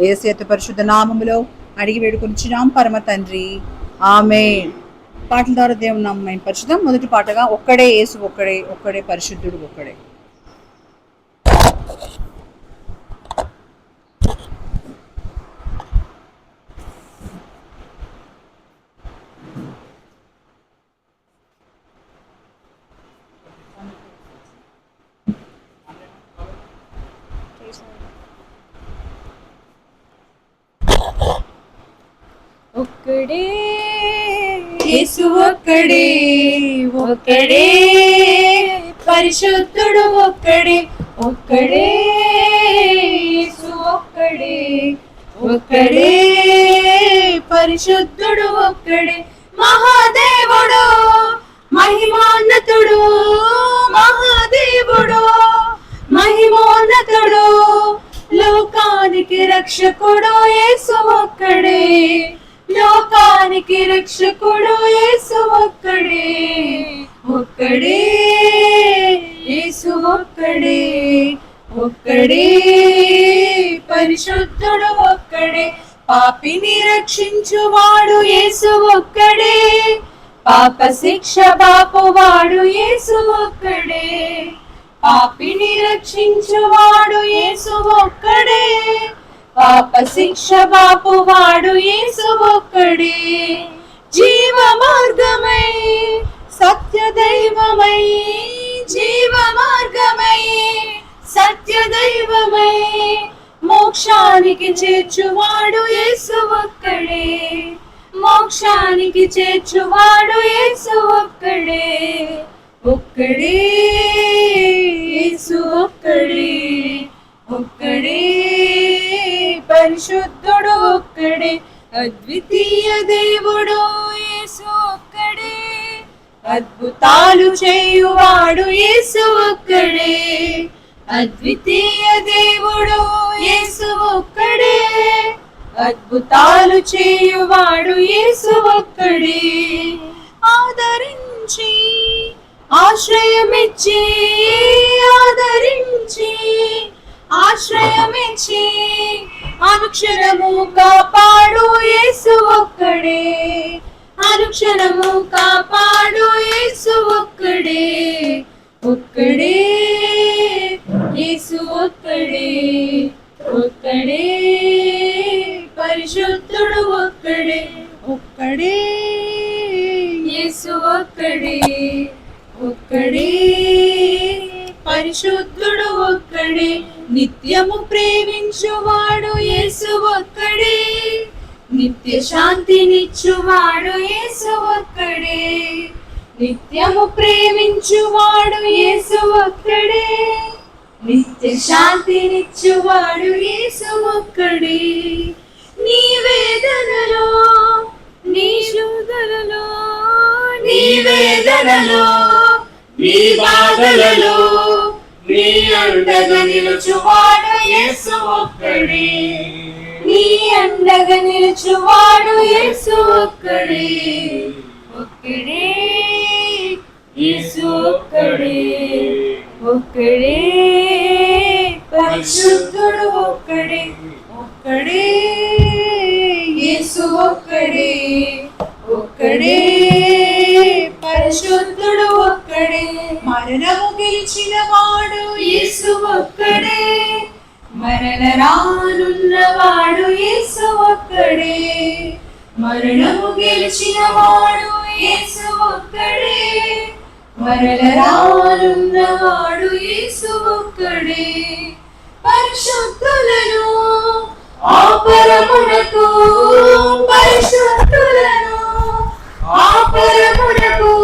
యేసు అతి పరిశుద్ధ నామములో అడిగి వేడుకొనిచున్నాం పరమ తండ్రి, ఆమేన్. పాటల ద్వారా దేవుని నామం పరిశుద్ధం. మొదటి పాటగా ఒక్కడే యేసు, ఒక్కడే ఒక్కడే పరిశుద్ధుడు, ఒక్కడే. ఒక్కడే యేసు, ఒక్కడే ఒక్కడే పరిశుద్ధుడు, ఒక్కడే ఒక్కడే యేసు, ఒక్కడే ఒక్కడే పరిశుద్ధుడు, ఒక్కడే మహాదేవుడు మహిమోన్నతుడు, మహాదేవుడు మహిమోన్నతుడు, లోకానికి రక్షకుడు యేసు ఒక్కడే, లోకానికి రక్షకుడు యేసు ఒక్కడే ఒక్కడే యేసు, ఒక్కడే ఒక్కడే పరిశుద్ధుడు, ఒక్కడే పాపిని రక్షించువాడు యేసు ఒక్కడే, పాప శిక్ష బాపువాడు యేసు ఒక్కడే, పాపిని రక్షించువాడు యేసు ఒక్కడే, పాప శిక్ష బాపువాడు యేసు ఒక్కడే, జీవ మార్గమై సత్య దైవమై, జీవ మార్గమై సత్య దైవమై, మోక్షానికి చేర్చువాడు యేసు ఒక్కడే, మోక్షానికి చేర్చువాడు యేసు ఒక్కడే ఒక్కడే యేసు, ఒక్కడే ఒక్కడే పరిశుద్ధుడు, ఒక్కడే అద్వితీయ దేవుడు యేసు ఒక్కడే, అద్భుతాలు చేయువాడు యేసు ఒక్కడే, అద్వితీయ దేవుడు యేసు ఒక్కడే, అద్భుతాలు చేయువాడు యేసు ఒక్కడే, ఆదరించి ఆశ్రయమిచ్చి, ఆదరించి ఆశ్రయమిచ్చి అనుక్షణము కాపాడు యేసు ఒక్కడే, అనుక్షణము కాపాడు యేసు ఒక్కడే ఒక్కడే యేసు, ఒక్కడే ఒక్కడే పరిశుద్ధుడు, ఒక్కడే ఒక్కడే యేసు, ఒక్కడే ఒక్కడే పరిశుద్ధుడు, ఒక్కడే నిత్యము ప్రేమించువాడు యేసు ఒక్కడే, నిత్య శాంతినిచ్చువాడు యేసు ఒక్కడే, నిత్యము ప్రేమించువాడు యేసు ఒక్కడే, నిత్య శాంతినిచ్చువాడు యేసు ఒక్కడే, నీ వేదనలో నీ శోధనలో, నీ వేదనలో నీ బాధలలో నీ అండగా నిలుచువాడు యేసు ఒక్కడే, నీ అండగా నిలుచువాడు యేసు ఒక్కడే ఒక్కడే యేసు, ఒక్కడే ఒక్కడే పరిశుద్ధుడు, ఒక్కడే ఒక్కడే యేసు, ఒక్కడే ఒక్కడే పరిశుద్ధుడు, ఒక్కడే మరణము గెలిచిన వాడు యేసు ఒక్కడే, మరణ రానున్నవాడు యేసు ఒక్కడే, మరణము గెలిచిన వాడు యేసు ఒక్కడే, మరణ రానున్నవాడు యేసు ఒక్కడే, పరిశుద్ధులను ఆ పరమునకు, పరిశుద్ధులను ఆ పరమునకు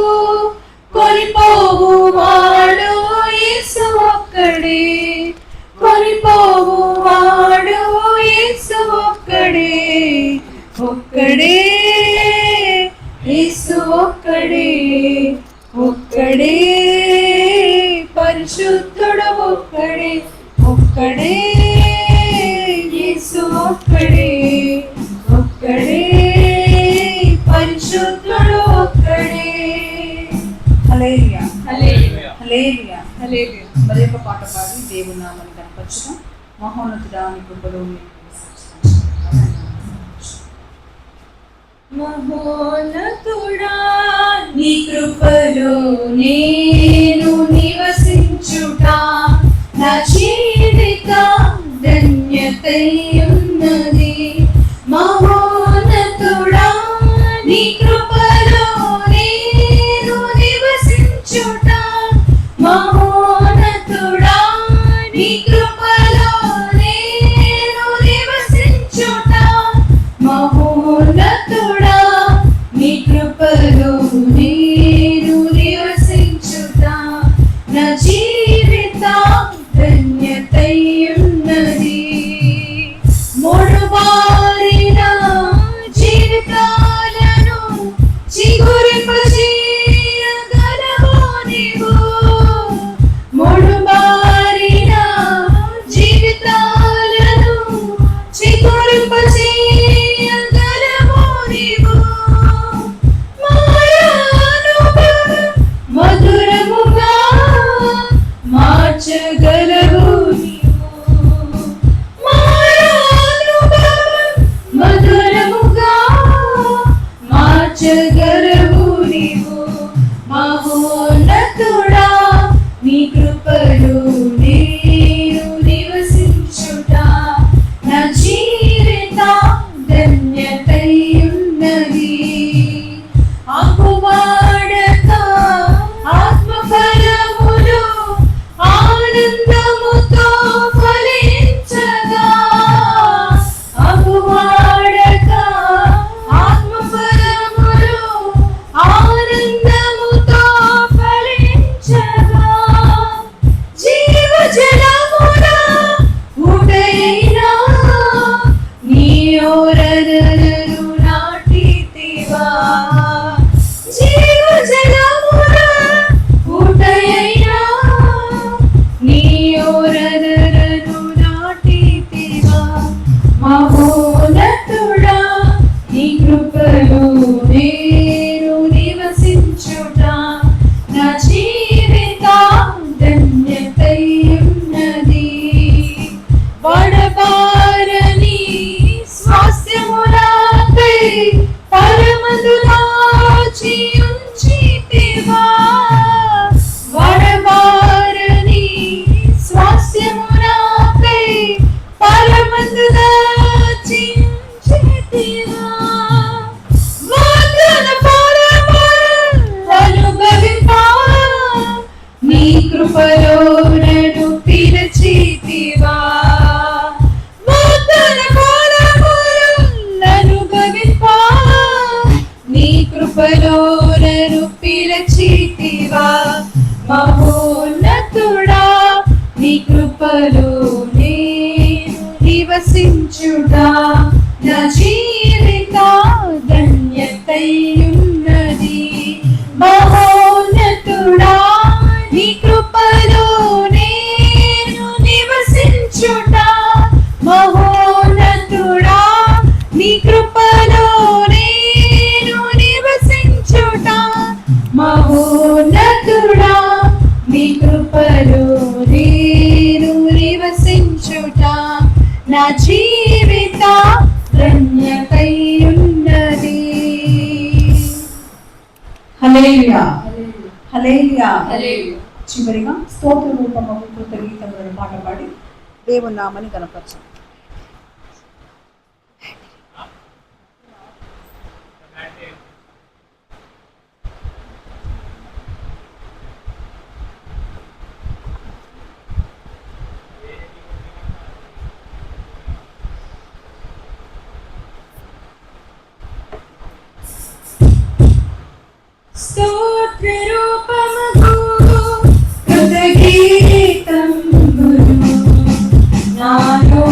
కొనిపోవువాడు యేసు ఒక్కడే, కొనిపోవువాడు యేసు ఒక్కడే ఒక్కడే యేసు, ఒక్కడే ఒక్కడే పరిశుద్ధుడు, ఒక్కడే ఒక్కడే యేసు, ఒక్కడే ఒక్కడే పరిశుద్ధుడు, ఒక్కడే. హల్లెలూయా హల్లెలూయా హల్లెలూయా హల్లెలూయా. మరి ఒక పాట పాడి దేవుని నామాన్ని కనపరచుదాం. మహోన్నతుడా నీ కృపలో మహోన్నతుడా నీ కృపలో నేను నివసించుట నా జీవిత ధన్యతై ఉన్నది. మహోన్నతుడా నీ కృపలో నేను నివసించుట మహోన్నతుడా నీ కృపలో నేను నివసించుట మహోన్నతుడా నీ కృపలో నేను నివసించుట నా జీవిత ధన్యతై ఉన్నది. మూడుబారిన జీవితాలను చిగురింపజేయగలవు నీవు. మూడుబారిన జీవితాలను చిగురింపజేయగలవు నీవు. మధురముగా మార్చగలవు నీవు. మధురముగా మార్చగలవు నీవు. మహోన్నతుడా నీ కృపలో నేను నివసించుట నా జీవిత ధన్యతై ఉన్నది. ఆకువాడక ఆత్మఫలములు ఆనందముతో ఫలించగా ఆకువాడక ఆత్మఫలములు ఆనందముతో ఫలించగా జీవజలమున ఊటైనా నీ ఓరలను నాటితివా. జీవజలమున ఊటైనా నీ ఓరలను నాటితివా. మహోన్నతుడా నీ కృపలో నేను నివసించుట నా జీవిత ధన్యతై ఉన్నది. వడబారని స్వాస్థ్యములపై పరమందు దాచి ఉంచితివా. వడబారని స్వాస్థ్యములపై పరమందు దాచి ఉంచితివా. వాగ్దాన ఫలములు అనుభవింప నీ కృపలో నన్ను పిలిచితివా. వాగ్దాన ఫలములు అనుభవింప నీ కృపలో నన్ను పిలిచితివా. మహోన్నతుడా నీ కృపలో నేను నివసించుట నా జీవిత ధన్యతై ఉన్నది. మహోన్నతుడా నీ కృపలో నేను నివసించుట మహోన్నతుడా నీ కృపలో నేను నివసించుట మహోన్నతుడా నీ కృపలో నేను నివసించుట నా జీవిత ధన్యతై ఉన్నది. హల్లెలూయా హల్లెలూయా. హల్లెలూయా. చివరిగా స్తోత్ర రూపము కృత గీతములను పాట పాడి దేవుని నామని గణపరచు. స్తోత్ర రూపముకు కృతగీతములు నాలో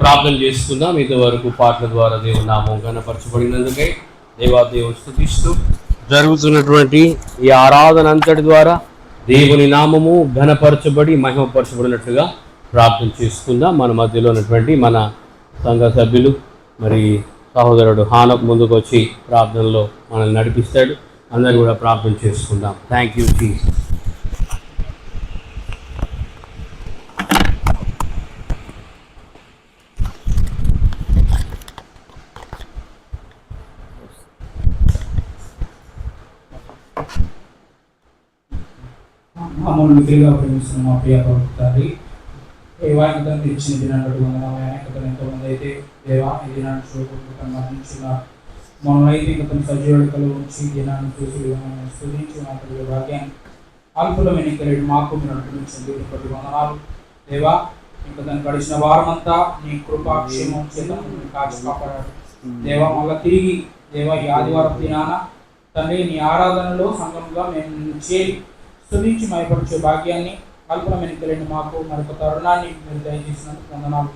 ప్రార్థన చేసుకుందాం. ఇంతవరకు పాటల ద్వారా దేవుని నామం ఘనపరచబడినందుకై దేవాదేవుని స్తుతిస్తూ జరుగుతున్నటువంటి ఈ ఆరాధన అంతటి ద్వారా దేవుని నామము ఘనపరచబడి మహిమపరచబడినట్లుగా ప్రార్థన చేసుకుందాం. మన మధ్యలో ఉన్నటువంటి మన సంఘ సభ్యులు మరి సహోదరుడు హానక్ ముందుకు వచ్చి ప్రార్థనలో మనల్ని నడిపిస్తాడు. అందరూ కూడా ప్రార్థన చేసుకుందాం. Thank you Jesus. మమ్మల్ని మిగిలిగా ప్రేమిస్తున్న మా ప్రియ తండ్రి, దేవాయన ఇచ్చిన దినాన్ని ఎంతోమంది అయితే దేవా ఈ దినాన్ని చూడకుండా మరణించున్నారు. మమ్మల్ని అయితే ఇంకా సజీవుడికలు ఉంచి దినాన్ని చూసి స్థుతించి మాకు భాగ్యాన్ని అల్పులమైన ఎన్నికలేడు మాకు మీరు నడిపించండి. ప్రతి వందనాలు దేవా. ఇంకా దాన్ని గడిచిన వారం అంతా నీ కృపాక్షేమం చేత కాచి కాపాడాడు దేవా. మళ్ళీ తిరిగి దేవా ఈ ఆదివారం దినాన తండ్రి నీ ఆరాధనలో సంఘంగా మేము చేరి స్తుతించి మయపరిచే భాగ్యాన్ని అల్పులమైన ఎన్నికలేండి మాకు మరొక తరుణాన్ని మీరు దయచేసినందుకు వందనాలు.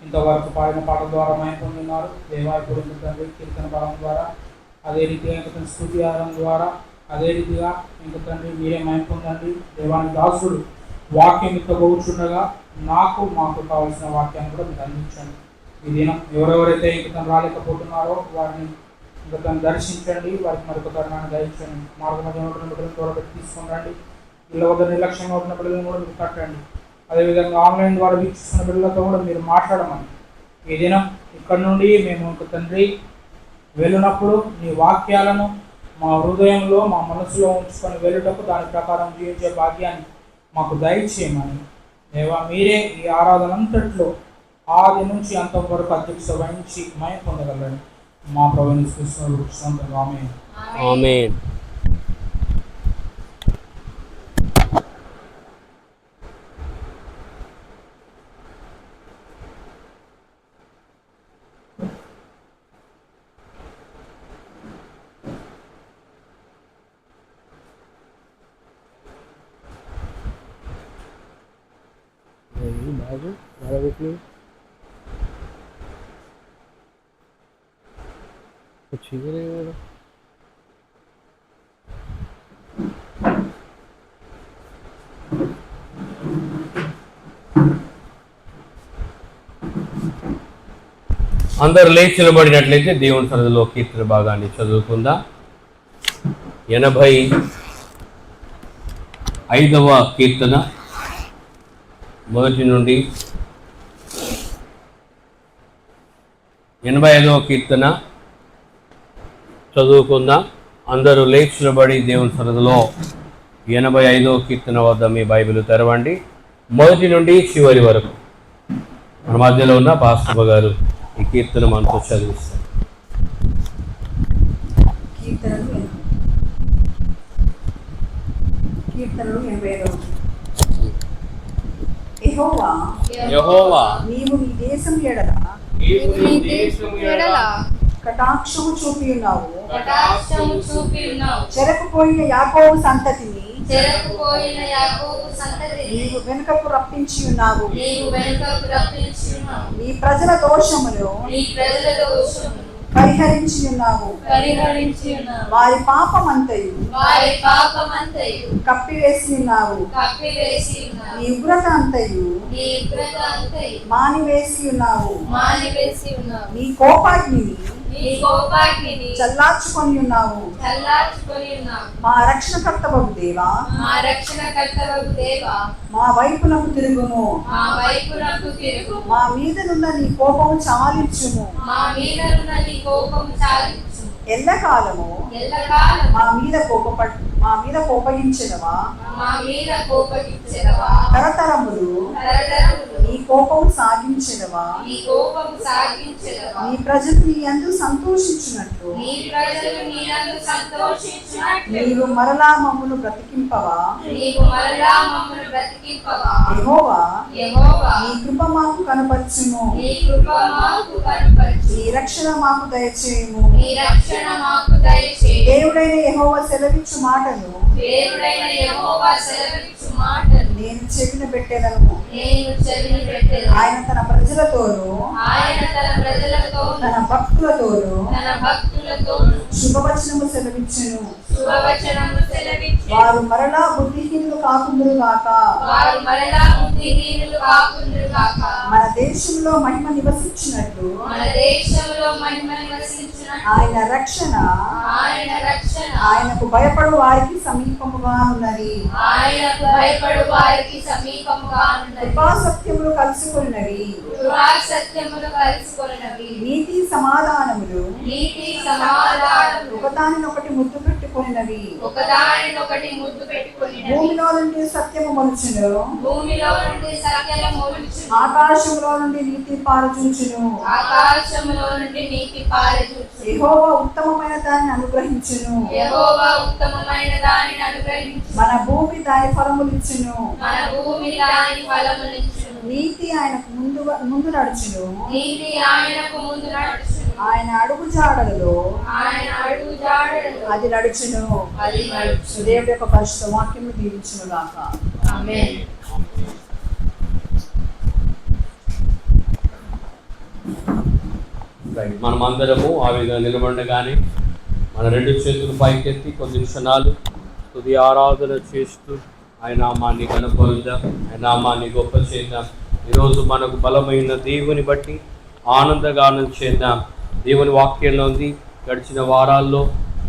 ఇంతవరకు పాడిన పాటల ద్వారా మయం పొందున్నారు దేవా. ఇప్పుడు తండ్రి కీర్తన భావం ద్వారా, అదే రీతిగా ఇంకా స్తుతి ఆహారం ద్వారా, అదే రీతిగా ఇంకా తండ్రి మీరే మయం పొందండి. దేవాని దాసుడు వాక్యం ఇంత కూర్చుండగా మాకు కావాల్సిన వాక్యాన్ని కూడా మీరు అందించండి. ఈ దినం ఎవరెవరైతే ఇంక తను రాలేకపోతున్నారో వారిని ఇంకా తను దర్శించండి. వారికి మరొక తరుణాన్ని దయచండి. మార్గ మధ్య బిడ్డలను తోడబెట్టి తీసుకొని రండి. ఇళ్ళ వద్ద నిర్లక్ష్యంగా ఉన్న బిడ్డలను కూడా మీరు కట్టండి. అదేవిధంగా ఆన్లైన్ ద్వారా వీక్షిస్తున్న బిడ్డలతో కూడా మీరు మాట్లాడమని ఈ దినం ఇక్కడ నుండి మేము ఒక తండ్రి వెళ్ళినప్పుడు నీ వాక్యాలను మా హృదయంలో మా మనసులో ఉంచుకొని వెళ్ళుటకు దాని ప్రకారం జీవించే భాగ్యాన్ని మాకు దయచేయమని దేవా. మీరే ఈ ఆరాధన అంతట్లో ఆది నుంచి అంతవరకు అధ్యక్షత వహించి మయం పొందగలని మా ప్రభువుని స్తుతిస్తున్నాము. ఆమేన్. ఆమేన్. అందరూ లేచి నిలబడినట్లయితే దేవుని సన్నిధిలో కీర్తన భాగాన్ని చదువుకుందాం. 85వ కీర్తన మొదటి నుండి 85వ కీర్తన చదువుకుందాం. అందరూ లేచి నిలబడి దేవుని సన్నిధిలో 85వ కీర్తన వద్ద మీ బైబిల్ తెరవండి. మొదటి నుండి చివరి వరకు మన మధ్యలో ఉన్న పాస్టర్బ గారు ఈ కీర్తన మనతో చదివిస్తారు. కీర్తనలు 85. యెహోవా నీవు నీ దేశం ఎడల కటాక్షము చూపి ఉన్నావు. చెరకుపోయిన యాకోబు సంతతిని నీవు వెనుకకు రప్పించి ఉన్నావు. నీ ప్రజల దోషములు పరిహరించి ఉన్నావు. వారి పాపమంతయు కప్పివేసి ఉన్నావు. నీ ఉగ్రత అంతయు మానివేసి ఉన్నావు. నీ కోపాగ్నిని చల్లార్చుకొని ఉన్నావు. మా రక్షణకర్తవు దేవా, మా వైపునకు తిరుగుము. మా మీదనున్న నీ కోపము చాలించుము. ఎల్లకాలము మా మీద కోపగించెదవా. తరతరములు నీ కోపము సాగించెదవా. నీ ప్రజలు నీ యందు సంతోషించున్నట్లు నీవు మరలా మమ్మును బ్రతికింపవా. యెహోవా నీ కృప మాకు కనపరచుము. నీ రక్షణ మాకు దయచేయుము. దేవుడైన యెహోవా సెలవిచ్చు మాటలు నేను చెవిన పెట్టేదను. ఆయన తన ప్రజలతోను తన భక్తులతోను శుభవచనము సెలవిచ్చును. వారు మరలా బుద్ధిహీనులు కాకుందురు గాక. మన దేశంలో మహిమ నివసించినట్లు ఆయన రక్షణ ఆయనకు భయపడు వారికి సమీపముగా ఉన్నది. కృపాసత్యములు కలుసుకున్నవి. నీతి సమాధానములు ఒకదానినొకటి ముద్దు పెట్టుకున్నవి. భూమిలో నుండి సత్యము మొలుచును. ఆకాశంలో నుండి నీతి పారచూచును. యెహోవా ఉత్తమమైన దానిని అనుగ్రహించును. మన భూమి దాని ఫలములిచ్చును. నీతి ఆయనకు ముందు నడుచును. ఆయన అడుగు జాడలలో అది నడుచును. దేవుడి యొక్క పరిశుద్ధ వాక్యము దీవించును గాక. ఆమేన్. మనం అందరము ఆ విధంగా నిలబడగానే మన రెండు చేతులు పైకెత్తి కొద్ది క్షణాలు తుది ఆరాధన చేస్తూ ఆయన నామాన్ని కనపరుద్దాం, ఆయన నామాన్ని గొప్ప చేద్దాం. ఈరోజు మనకు బలమైన దేవుని బట్టి ఆనందగానం చేద్దాం. దేవుని వాక్యంలో ఉంది, గడిచిన వారాల్లో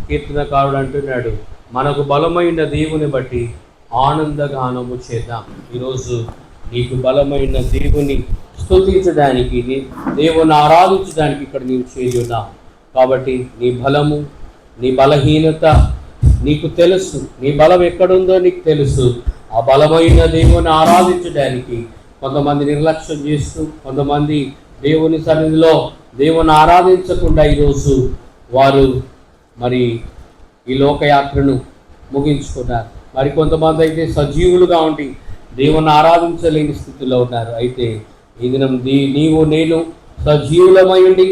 కీర్తనకారుడు అంటున్నాడు, మనకు బలమైన దేవుని బట్టి ఆనందగానము చేద్దాం. ఈరోజు నీకు బలమైన దేవుని స్తుతించడానికి, దేవుని ఆరాధించడానికి ఇక్కడ నీవు చేరి ఉన్నావు. కాబట్టి నీ బలము, నీ బలహీనత నీకు తెలుసు, నీ బలం ఎక్కడుందో నీకు తెలుసు. ఆ బలమైన దేవుని ఆరాధించడానికి కొంతమంది నిర్లక్ష్యం చేస్తూ, కొంతమంది దేవుని సన్నిధిలో దేవుని ఆరాధించకుండా ఈరోజు వారు మరి ఈ లోకయాత్రను ముగించుకున్నారు. మరి కొంతమంది అయితే సజీవులుగా ఉండి దేవుని ఆరాధించలేని స్థితిలో ఉన్నారు. అయితే ఈ దినం నీవు నేను సజీవులమై ఉండి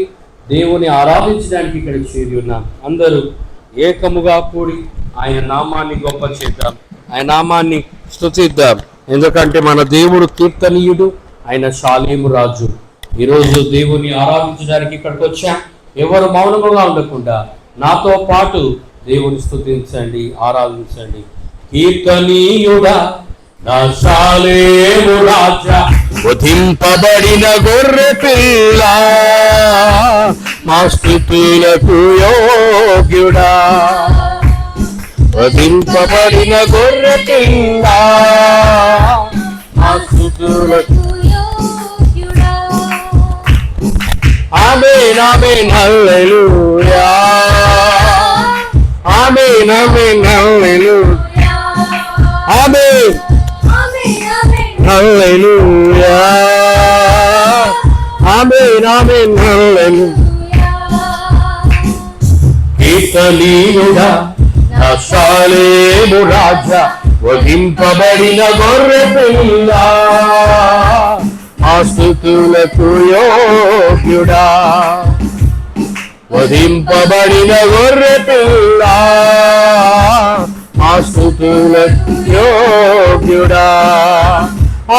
దేవుని ఆరాధించడానికి ఇక్కడ చేరి ఉన్నాం. అందరూ ఏకముగా కూడి ఆయన నామాన్ని గొప్ప చేద్దాం, ఆయన నామాన్ని స్తుతిద్దాం. ఎందుకంటే మన దేవుడు కీర్తనీయుడు, ఆయన శాలేము రాజు. ఈరోజు దేవుని ఆరాధించడానికి ఇక్కడికి వచ్చాం. ఎవరు మౌనముగా ఉండకుండా నాతో పాటు దేవుని స్తుతించండి, ఆరాధించండి. కీర్తనీయుడా నా శాలేము రాజా, వధింపబడిన గొర్రె పిల్ల, మా స్తుతులకు యోగ్యుడా. వధింపబడిన గొర్రె పిల్ల, మా స్తుతులకు. ఆమేన్ ఆమేన్ హల్లెలూయా, ఆమేన్ ఆమేన్ హల్లెలూయా, ఆమేన్ హల్లెలూయా, ఆమేన్ ఆమేన్ హల్లెలూయా. కీర్తనీయుడా నా శాలేము రాజా, వధింపబడిన గొర్రె పిల్ల, ఆ స్తుతులకు యోగ్యుడా. వధింపబడిన గొర్రె పిల్ల, ఆ స్తుతులకు యోగ్యుడా.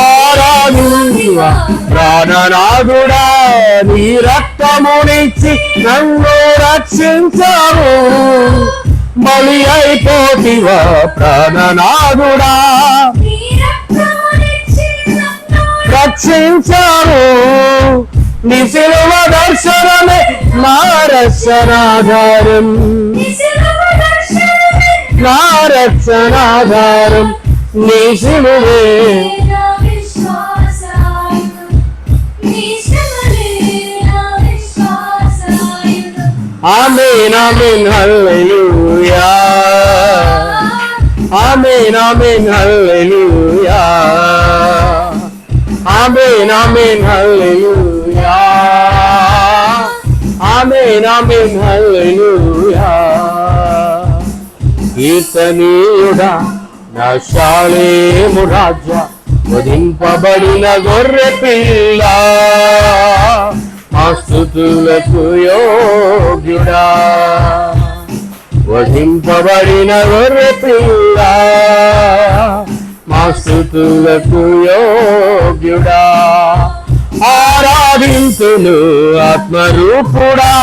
ఆరాధుడా ప్రాణనాథుడా, నీ రక్తమునిచ్చి నన్ను రక్షించావు. బలి అయిపోతివా ప్రాణనాథుడా, రక్షించావు. నీ శిలువ దర్శనమే నా రక్షణాధారం, నా రక్షణాధారం నీ శిలువే. ఆమేన్ ఆమేన్ హల్లెలూయా, ఆమేన్ ఆమేన్ హల్లెలూయా, ఆమేన్ ఆమేన్ హల్లెలూయా, ఆమేన్ ఆమేన్ హల్లెలూయా. కీర్తనీయుడా నా శాలేము రాజా, వధింపబడిన గొర్రె పిల్ల, మా స్తుతులకు యోగ్యుడా. వధింపబడిన గొర్రె పిల్ల, మా మా స్తుతులకు యోగ్యుడా. ఆరాధింతును ఆత్మరూపుడా,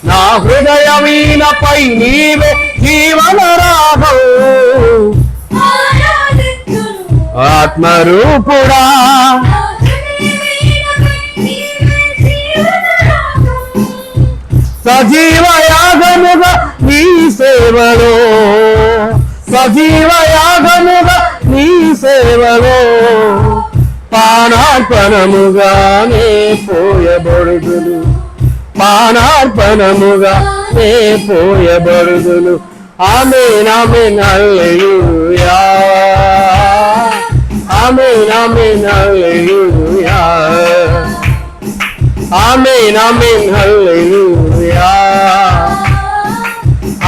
నా హృదయమీనపై నీవే జీవన రాగం. ఆత్మరూపుడా, సజీవ యాగముగా నీ సేవలో, సజీవ యాగముగా నీ సేవలో పానార్పణముగానే పోయబడుదును, పానార్పణముగానే పోయబడుదును. ఆమేన్ ఆమేన్ హల్లెలూయా, ఆమేన్ ఆమేన్ హల్లెలూయా, ఆమేన్ ఆమేన్ హల్లెలూయా,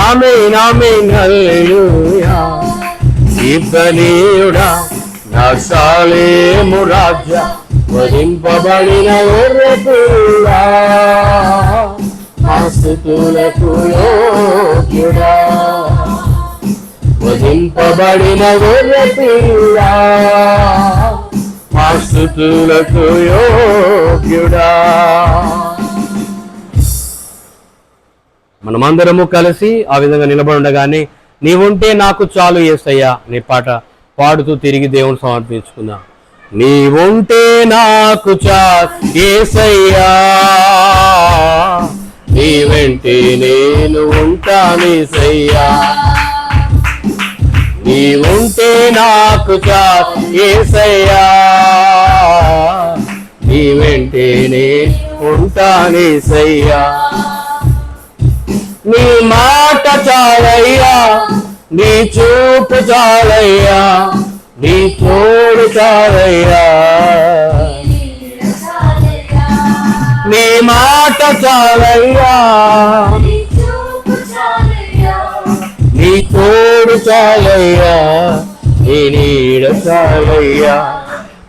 ఆమేన్ ఆమేన్ హల్లెలూయా. కీర్తనీయుడా నా సాలేము రాజ్య, వధింపబడిన గొర్రెపిల్ల, మా స్తుతులకు యోగ్యుడా. వధింపబడిన గొర్రెపిల్ల, మా స్తుతులకు యోగ్యుడా. మనమందరము కలిసి ఆ విధంగా నిలబడి ఉండగానే నీవుంటే నాకు చాలు యేసయ్యా నీ పాట పాడుతూ తిరిగి దేవుని సమర్పించుకుందాం. నీవుంటే నాకు చాలు యేసయ్యా, నీ వెంటే నేను ఉంటానేసయ్యా. నీవుంటే నాకు చాలు యేసయ్యా, నీ వెంటే నేను ఉంటానేసయ్యా. నీ మాట చాలయ్యా, నీ చూపు చాలయ్యా, నీ తోడు చాలయ్యా. నీ మాట చాలయ్యా, నీ తోడు చాలయ్యా, నీ నీడ చాలయ్యా.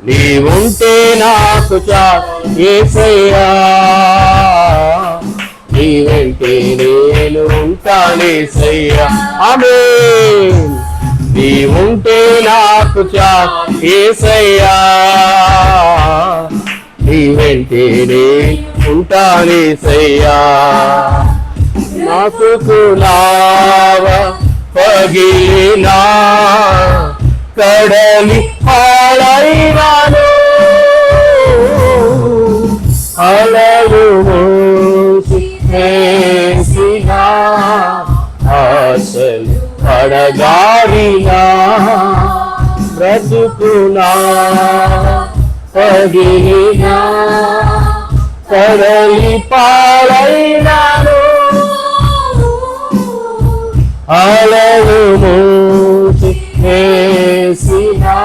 నీవుంటే నాకు చాలు యేసయ్యా, నీ వెంటే నేను ఉంటానేసయ్యా. ఆమేన్. నీవుంటే నాకు చాలు యేసయ్యా, నీ వెంటే నేను ఉంటానేసయ్యా. నాకు నావ పగిలినా కడలి పాలైనాను, అలలు మోసి వేసినా ఆశలు పడగారినా, బ్రతుకునా పగిలినా కడలి పాలైనాను, అలలు మోసి వేసినా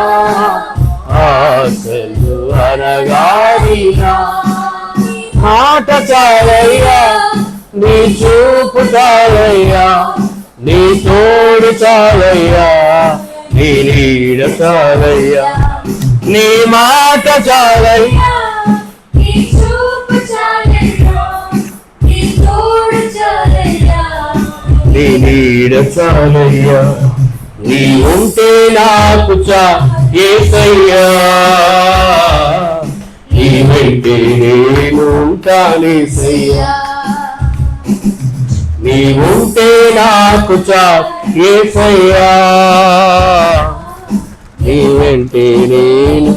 ఆశలు అనగారినా. మాట చాలయ్యా, నీ చూపు చాలయ్యా, నీ తోడు చాలయ్యా, నీ నీడ చాలయ్యా. నీ మాట చాలయ్యా, నీ చూపు చాలయ్యా, నీ తోడు చాలయ్యా, నీ నీడ చాలయ్యా. నీ ఉంటే నాకు చాలు యేసయ్యా, నీ వెంటే నేను ఉంటానేసయ్యా. నీ ఉంటే నాకు చాలు యేసయ్యా, నీ వెంటే నేను.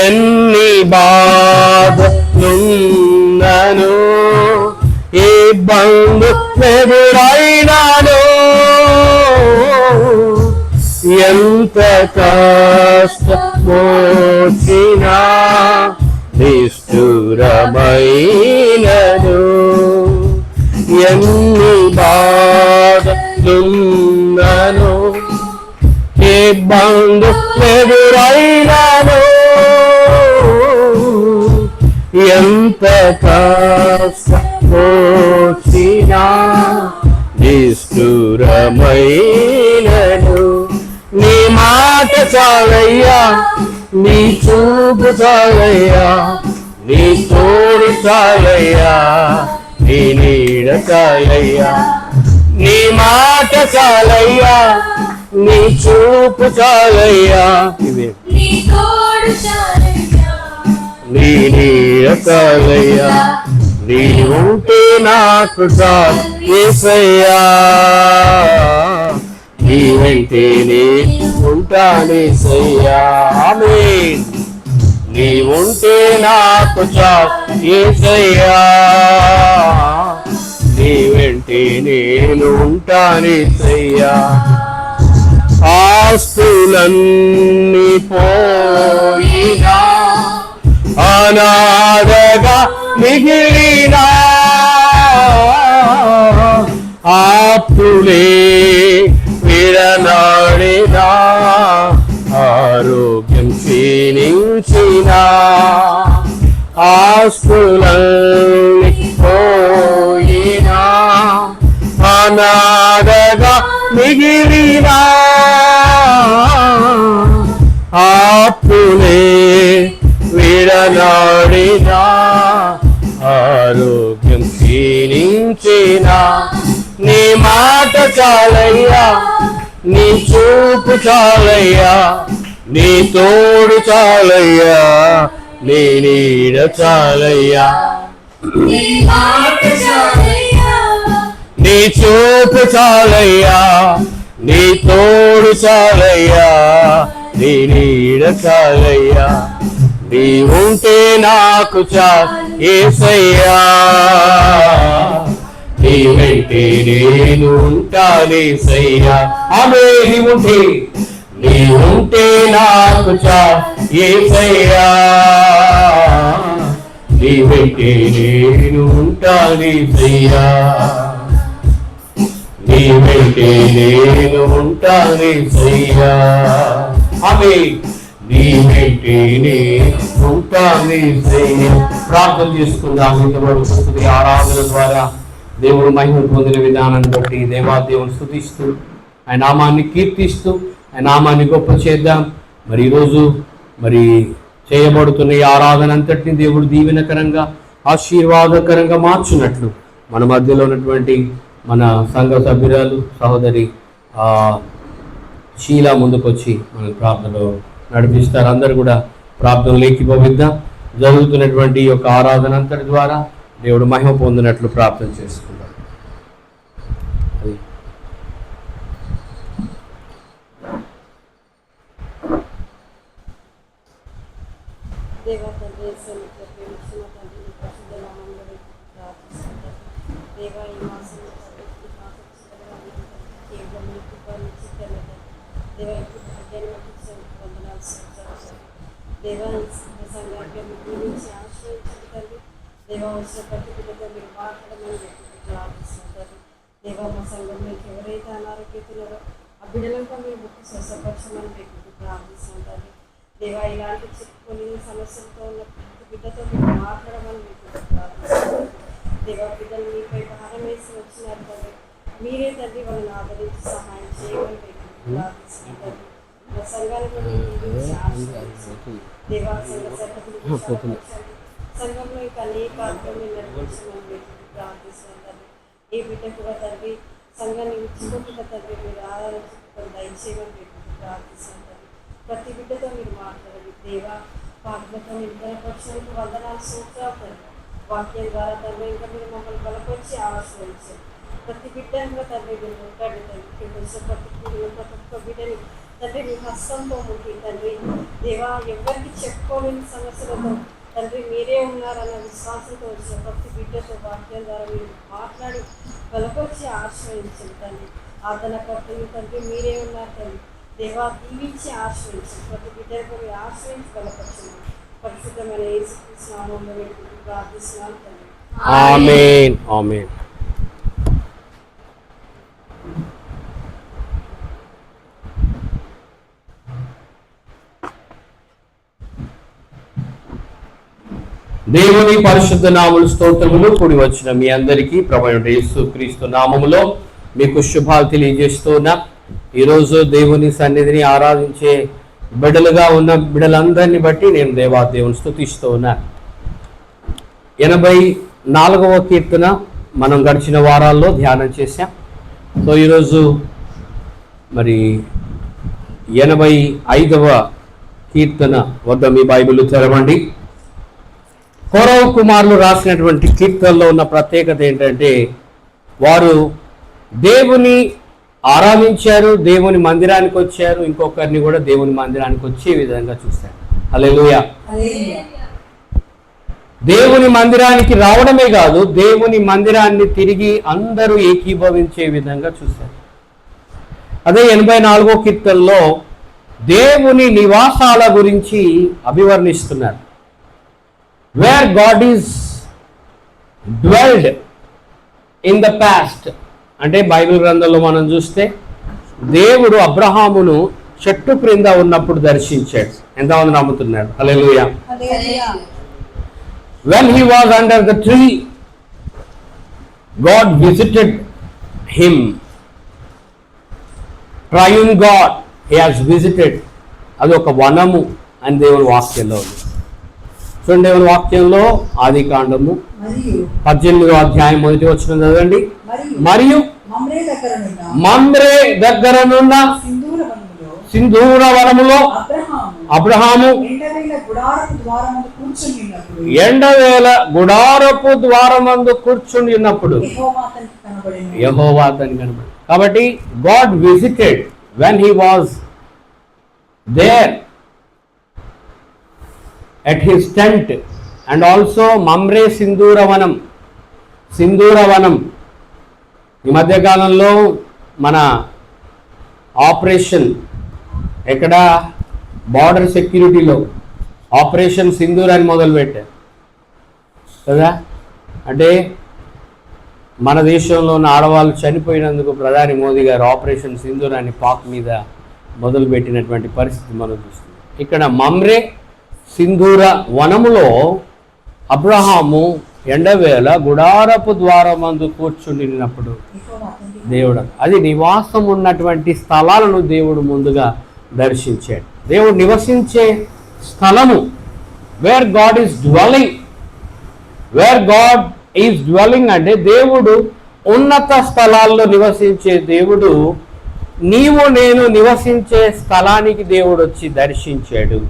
ఎన్ని బాధలున్నను, ఏ ఇబ్బందులెదురైనాను, ఎంత కష్టమొచ్చినా నిష్ఠురమైనను, ఎన్ని బాధలున్నను, ఏ ఇబ్బందులెదురైనాను, ఎంత కష్టమొచ్చినా నిష్ఠురమైనను. నీ మాట చాలయ్యా, నీ చూపు చాలయ్యా, నీ తోడు చాలయ్యా, నీ నీడ చాలయ్యా. నీ మాట చాలయ్యా, నీ చూపు చాలయ్యా, ఇదే నీ తోడు చాలయ్యా, నీ నీడ చాలయ్యా, నీ ఉంటే నాకు చాలు యేసయ్యా, నీ వెంటే నేను ఉంటానేసయ్యా. ఆమేన్. నీ ఉంటే నాకు చాలు యేసయ్యా, నీ వెంటే నేను ఉంటానేసయ్యా. ఆస్తులన్నీ పోయినా, అనాథగా మిగిలినా, ఆప్తులే విడనాడినా, ఆరోగ్యం క్షీణించినా, ఆస్తులన్నీ పోయినా, అనాథగా మిగిలినా, ఆప్తులే విడనాడినా, ఆరోగ్యం క్షీణించినా, నీ మాట చాలయ్యా, నీ చూపు చాలయ్యా, నీ తోడు చాలయ్యా, నీ నీడ చాలయ్యా, నీ మాట చాలయ్యా, నీ చూపు చాలయ్యా, నీ తోడు చాలయ్యా, నీ నీడ చాలయ్యా, నీ ఉంటే నాకు చాలు యేసయ్యా, నీ వెంటే నేను ఉంటానేసయ్యా. ఆమె నీ ఉంటే నాకు చాలు యేసయ్యా, నీ వెంటే నేను ఉంటానేసయ్యా, నీ వెంటే నేను ఉంటానేసయ్యా. ఆమె నీ వెంటే నేను ఉంటానేసయ్యా. ప్రార్థన చేసుకుందాం. ఇంతవరకు ఆరాధన ద్వారా దేవుడు మహిమ పొందిన విధానాన్ని బట్టి దేవాదేవుని స్తుతిస్తూ ఆయన నామాన్ని కీర్తిస్తూ ఆయన నామాన్ని గొప్ప చేద్దాం. మరి ఈరోజు మరి చేయబడుతున్న ఈ ఆరాధన అంతటిని దేవుడు దీవెనకరంగా ఆశీర్వాదకరంగా మార్చున్నట్లు మన మధ్యలో ఉన్నటువంటి మన సంఘ సభ్యురాలు సహోదరి షీలా ముందుకొచ్చి మన ప్రార్థనలో నడిపిస్తారు. అందరూ కూడా ప్రార్థనలు ఏకీభవిద్దాం. జరుగుతున్నటువంటి ఈ యొక్క ఆరాధన అంతటి ద్వారా దేవుడు మహిమ పొందినట్లు ప్రార్థన చేసుకుంటాం. దేవా తండ్రి యేసుక్రీస్తు ప్రేమించిన తండ్రి నీ పరిశుద్ధ నామములో ప్రార్థిస్తున్నాను. దేవా ఈ మాసంలో తండ్రి ఈ మాసం చివరిగా కేవలం మీ కృప నిశ్చితంగా దేవా వందనాలు చెల్లించాలి. దేవా ఈ సంఘాన్ని గురించి ఆశ్రయించండి తండ్రి. దేవా వచ్చిన ప్రతి బిడ్డతో మీరు మాట్లాడమని ప్రార్థిస్తుంటారు. దేవా మా సంఘంలో ఎవరైతే అనారోగ్యతున్నారో ఆ బిడ్డలంతా మీరు ముక్కు స్వస్థపరచమని మీకు ప్రార్థిస్తుంటారు. దేవా ఇలాంటి చెప్పుకొని సమస్యలతో ఉన్న ప్రతి బిడ్డతో మీరు మాట్లాడమని మీకు ప్రార్థిస్తున్నారు. దేవా బిడ్డలు మీపై భారం వేసి వచ్చినారు తండ్రి. మీరే తండ్రి వాళ్ళని ఆదరించి సహాయం చేయమని మీకు ప్రార్థిస్తున్నారు. మా సంఘానికి మీరు ఆశ్రయించండి. దేవా సంఘ సభ్యులు సంఘంలో ఇంకా అనేక ఆత్మని నడిపించమని మీకు ప్రార్థిస్తున్నారు. ఏ బిడ్డ కూడా తండ్రి సంఘాన్ని విడిచిపోకుండా తండ్రి మీరు ఆరాధించుకొని దయచేయమని మీకు ప్రార్థిస్తున్నారు. ప్రతి బిడ్డతో మీరు మాట్లాడండి. దేవా పాటలతో ఇద్దరు పక్షులకు వందనాలు సూత్రాలు వాక్యం ద్వారా తండ్రి ఇంకా మీరు మమ్మల్ని బలపరిచి ఆశ్రయించారు. ప్రతి బిడ్డను తండ్రి మీరు ఉంటాడు తండ్రి ప్రతి ఒక్క బిడ్డని తండ్రి మీ హస్తంతో ముట్టి తండ్రి దేవా ఎవరికి చెప్పుకోలేని సమస్యలతో తండ్రి మీరే ఉన్నారన్న విశ్వాసంతో వచ్చిన ప్రతి బిడ్డతో వాక్యం ద్వారా మీరు మాట్లాడి బలపరిచి ఆశ్రయించండి తండ్రి. ఆదరణకర్తలు తండ్రి మీరే ఉన్నారు తండ్రి. దేవా దీవించి ఆశ్రయించండి. ప్రతి బిడ్డకు మీరు ఆశ్రయించి బలపరచండి. పరిశుద్ధమైన యేసుక్రీస్తు నామములో ప్రార్థిస్తున్నాను తండ్రి. ఆమేన్. ఆమేన్. దేవుని పరిశుద్ధ నామములు స్తోత్రములు కూడి వచ్చిన మీ అందరికీ ప్రభువైన యేసుక్రీస్తు నామములో మీకు శుభాలు తెలియజేస్తున్నా. ఈరోజు దేవుని సన్నిధిని ఆరాధించే బిడ్డలుగా ఉన్న బిడ్డలందరినీ బట్టి నేను దేవుని స్తుతిస్తూ ఉన్నా. 84వ కీర్తన మనం గడిచిన వారాల్లో ధ్యానం చేశాం. సో ఈరోజు మరి 85వ కీర్తన వద్ద మీ బైబిల్ తెరవండి. కోరవ కుమారులు రాసినటువంటి కీర్తనలో ఉన్న ప్రత్యేకత ఏంటంటే వారు దేవుని ఆరాధించారు, దేవుని మందిరానికి వచ్చారు, ఇంకొకరిని కూడా దేవుని మందిరానికి వచ్చే విధంగా చూశారు. హల్లెలూయా. దేవుని మందిరానికి రావడమే కాదు, దేవుని మందిరాన్ని తిరిగి అందరూ ఏకీభవించే విధంగా చూశారు. అదే 84వ కీర్తనలో దేవుని నివాసాల గురించి అభివర్ణిస్తున్నారు. Where God is dwelled in the past అంటే బైబిల్ గ్రంథంలో మనం చూస్తే దేవుడు అబ్రహామును చెట్టు క్రింద ఉన్నప్పుడు దర్శించాడు. ఎంతమంది నమ్ముతున్నారు? హల్లెలూయా. When he was under the tree, God visited him. Triune God, he has visited. అది ఒక వనము అని దేవుని వాక్యంలో ఉంది. చూడండి, దేవుని వాక్యంలో ఆది కాండము 18వ అధ్యాయం 1వ వచనం చదవండి. మరియు మమ్రే దగ్గరనున్న సింధూర వనములో అబ్రహాము ఎండవేళ గుడారపు ద్వారమందు కూర్చుని ఉన్నప్పుడు యెహోవా అతనికి కనబడి. కాబట్టి God visited when he was there at his tent and also Mamre సింధూరవనం. ఈ మధ్యకాలంలో మన ఆపరేషన్ ఎక్కడ బార్డర్ సెక్యూరిటీలో ఆపరేషన్ సింధూర్ అని మొదలుపెట్టారు కదా. అంటే మన దేశంలో ఉన్న ఆడవాళ్ళు చనిపోయినందుకు ప్రధాని మోదీ గారు ఆపరేషన్ సింధూర్ అని పాక్ మీద మొదలుపెట్టినటువంటి పరిస్థితి మనం చూస్తున్నాం. ఇక్కడ మమ్రే సింధూర వనములో అబ్రహాము ఎండవేళ గుడారపు ద్వారమందు కూర్చుండినప్పుడు దేవుడు, అది నివాసం ఉన్నటువంటి స్థలాలను దేవుడు ముందుగా దర్శించాడు. దేవుడు నివసించే స్థలము, వేర్ గాడ్ ఈజ్ డ్వెల్లింగ్ అంటే దేవుడు ఉన్నత స్థలాల్లో నివసించే దేవుడు. నీవు నేను నివసించే స్థలానికి దేవుడు వచ్చి దర్శించాడు.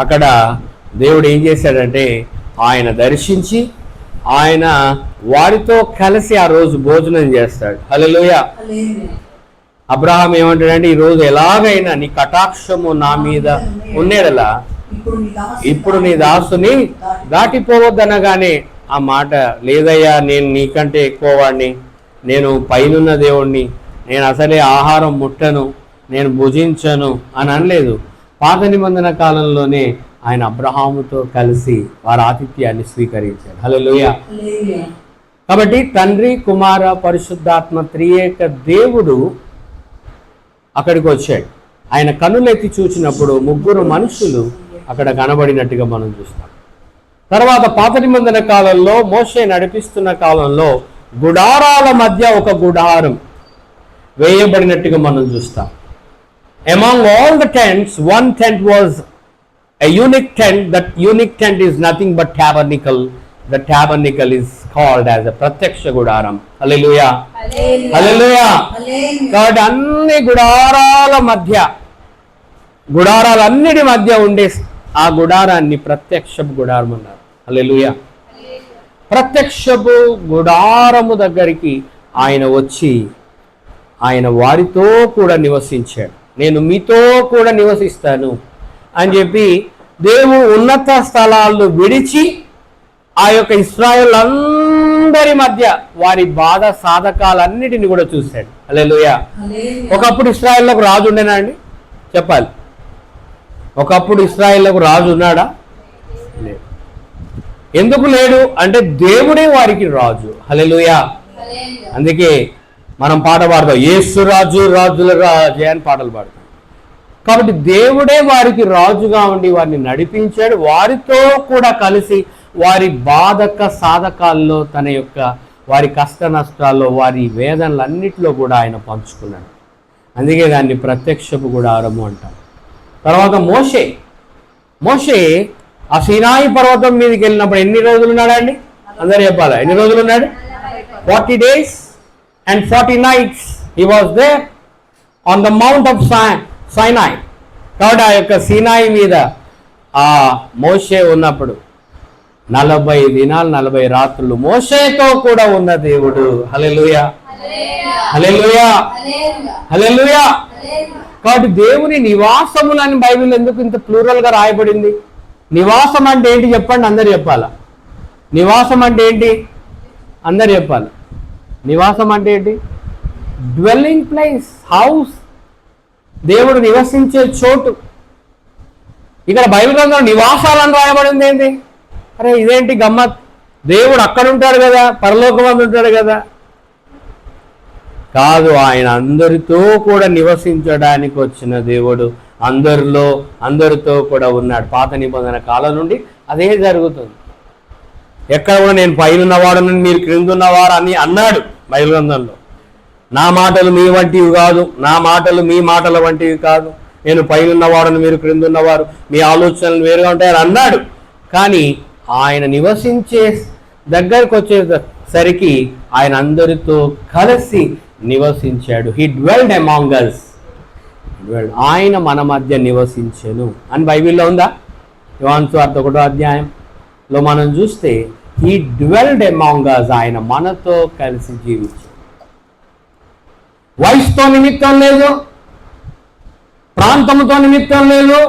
అక్కడ దేవుడు ఏం చేశాడంటే ఆయన దర్శించి ఆయన వారితో కలిసి ఆ రోజు భోజనం చేస్తాడు. హల్లెలూయా. అబ్రహాం ఏమంటాడంటే, ఈరోజు ఎలాగైనా నీ కటాక్షము నా మీద ఉండేలా ఇప్పుడు నీ దాసుని దాటిపోవద్దనగానే ఆ మాట, లేదయ్యా నేను నీకంటే ఎక్కువ వాడిని, నేను పైనున్న దేవుణ్ణి, నేను అసలే ఆహారం ముట్టను, నేను భుజించను అని అనలేదు. పాత నిబంధన కాలంలోనే ఆయన అబ్రహాముతో కలిసి వారి ఆతిథ్యాన్ని స్వీకరించాడు. హల్లెలూయా. కాబట్టి తండ్రి, కుమార, పరిశుద్ధాత్మ త్రియేక దేవుడు అక్కడికి వచ్చాడు. ఆయన కన్నులెత్తి చూచినప్పుడు ముగ్గురు మనుషులు అక్కడ కనబడినట్టుగా మనం చూస్తాం. తర్వాత పాత నిబంధన కాలంలో మోషే నడిపిస్తున్న కాలంలో గుడారాల మధ్య ఒక గుడారం వేయబడినట్టుగా మనం చూస్తాం. Among all the tents, one tent was a unique tent. That unique tent is nothing but tabernacle. The tabernacle is called as a ప్రత్యక్ష గుడారం. హల్లెలూయా. హల్లెలూయా. కాబట్టి అన్ని గుడారాలన్నిటి మధ్య ఉండే ఆ గుడారాన్ని ప్రత్యక్షపు గుడారం అన్నారు. హల్లెలూయా. ప్రత్యక్షపు గుడారము దగ్గరికి ఆయన వచ్చి ఆయన వారితో కూడా నివసించాడు. నేను మీతో కూడా నివసిస్తాను అని చెప్పి దేవుడు ఉన్నత స్థలాలను విడిచి ఆ యొక్క ఇశ్రాయేల్ అందరి మధ్య వారి బాధ సాధకాలన్నిటిని కూడా చూశాడు. హల్లెలూయా. ఒకప్పుడు ఇశ్రాయేల్లకు రాజు ఉండేనా అండి? చెప్పాలి. ఒకప్పుడు ఇశ్రాయేల్లకు రాజు ఉన్నాడా? లేదు. ఎందుకు లేడు అంటే దేవుడే వారికి రాజు. హల్లెలూయా. అందుకే మనం పాట పాడతాం, యేసు రాజు రాజుల రాజు అని పాటలు పాడతాం. కాబట్టి దేవుడే వారికి రాజుగా ఉండి వారిని నడిపించాడు. వారితో కూడా కలిసి వారి బాధక సాధకాల్లో తన యొక్క వారి కష్ట నష్టాల్లో వారి వేదనలన్నిటిలో కూడా ఆయన పంచుకున్నాడు. అందుకే దాన్ని ప్రత్యక్షపు గుడారము అంటారు. తర్వాత మోషే ఆ సీనాయి పర్వతం మీదకి వెళ్ళినప్పుడు ఎన్ని రోజులు ఉన్నాడా అండి? అందరూ చెప్పాలా, ఎన్ని రోజులు ఉన్నాడు? 40 days and 40 nights he was there on the mount of Sinai. కాబట్టి ఆ యొక్క సీనాయి మీద ఆ మోషే ఉన్నప్పుడు 40 దినాలు 40 రాత్రులు మోషేతో కూడా ఉన్న దేవుడు. హల్లెలూయా, హల్లెలూయా, హల్లెలూయా. కాబట్టి దేవుని నివాసములని బైబిల్ ఎందుకు ఇంత ప్లూరల్గా రాయబడింది? నివాసం అంటే ఏంటి చెప్పండి, అందరు చెప్పాలా? నివాసం అంటే ఏంటి అందరు చెప్పాలి. నివాసం అంటే ఏంటి? డ్వెల్లింగ్ ప్లేస్, హౌస్, దేవుడు నివసించే చోటు. ఇక్కడ బైబిల్ గ్రంథంలో నివాసాలను రాయబడింది ఏంటి? అరే ఇదేంటి గమ్మత్, దేవుడు అక్కడ ఉంటాడు కదా, పరలోకమందు ఉంటాడు కదా. కాదు, ఆయన అందరితో కూడా నివసించడానికి వచ్చిన దేవుడు, అందరితో కూడా ఉన్నాడు. పాత నిబంధన కాలం నుండి అదే జరుగుతుంది. ఎక్కడ కూడా నేను పైనున్నవాడని మీరు క్రిందున్నవారు అని అన్నాడు బైబిల్ గ్రంథంలో. నా మాటలు మీ వంటివి కాదు, నా మాటలు మీ మాటల వంటివి కాదు, నేను పైనున్నవాడని మీరు క్రిందున్నవారు, మీ ఆలోచనలు వేరుగా ఉంటాయని అన్నాడు. కానీ ఆయన నివసించే దగ్గరకు వచ్చేసరికి ఆయన అందరితో కలిసి నివసించాడు. He dwelled among us. ఆయన మన మధ్య నివసించెను అని బైబిల్లో ఉందా? యోహాను సువార్త 1వ అధ్యాయంలో మనం చూస్తే హీ డ్వెల్డ్ అమాంగ్ us, ఆయన మనతో కలిసి జీవించాడు. వయసుతో నిమిత్తం లేదు, ప్రాంతముతో నిమిత్తం లేదు,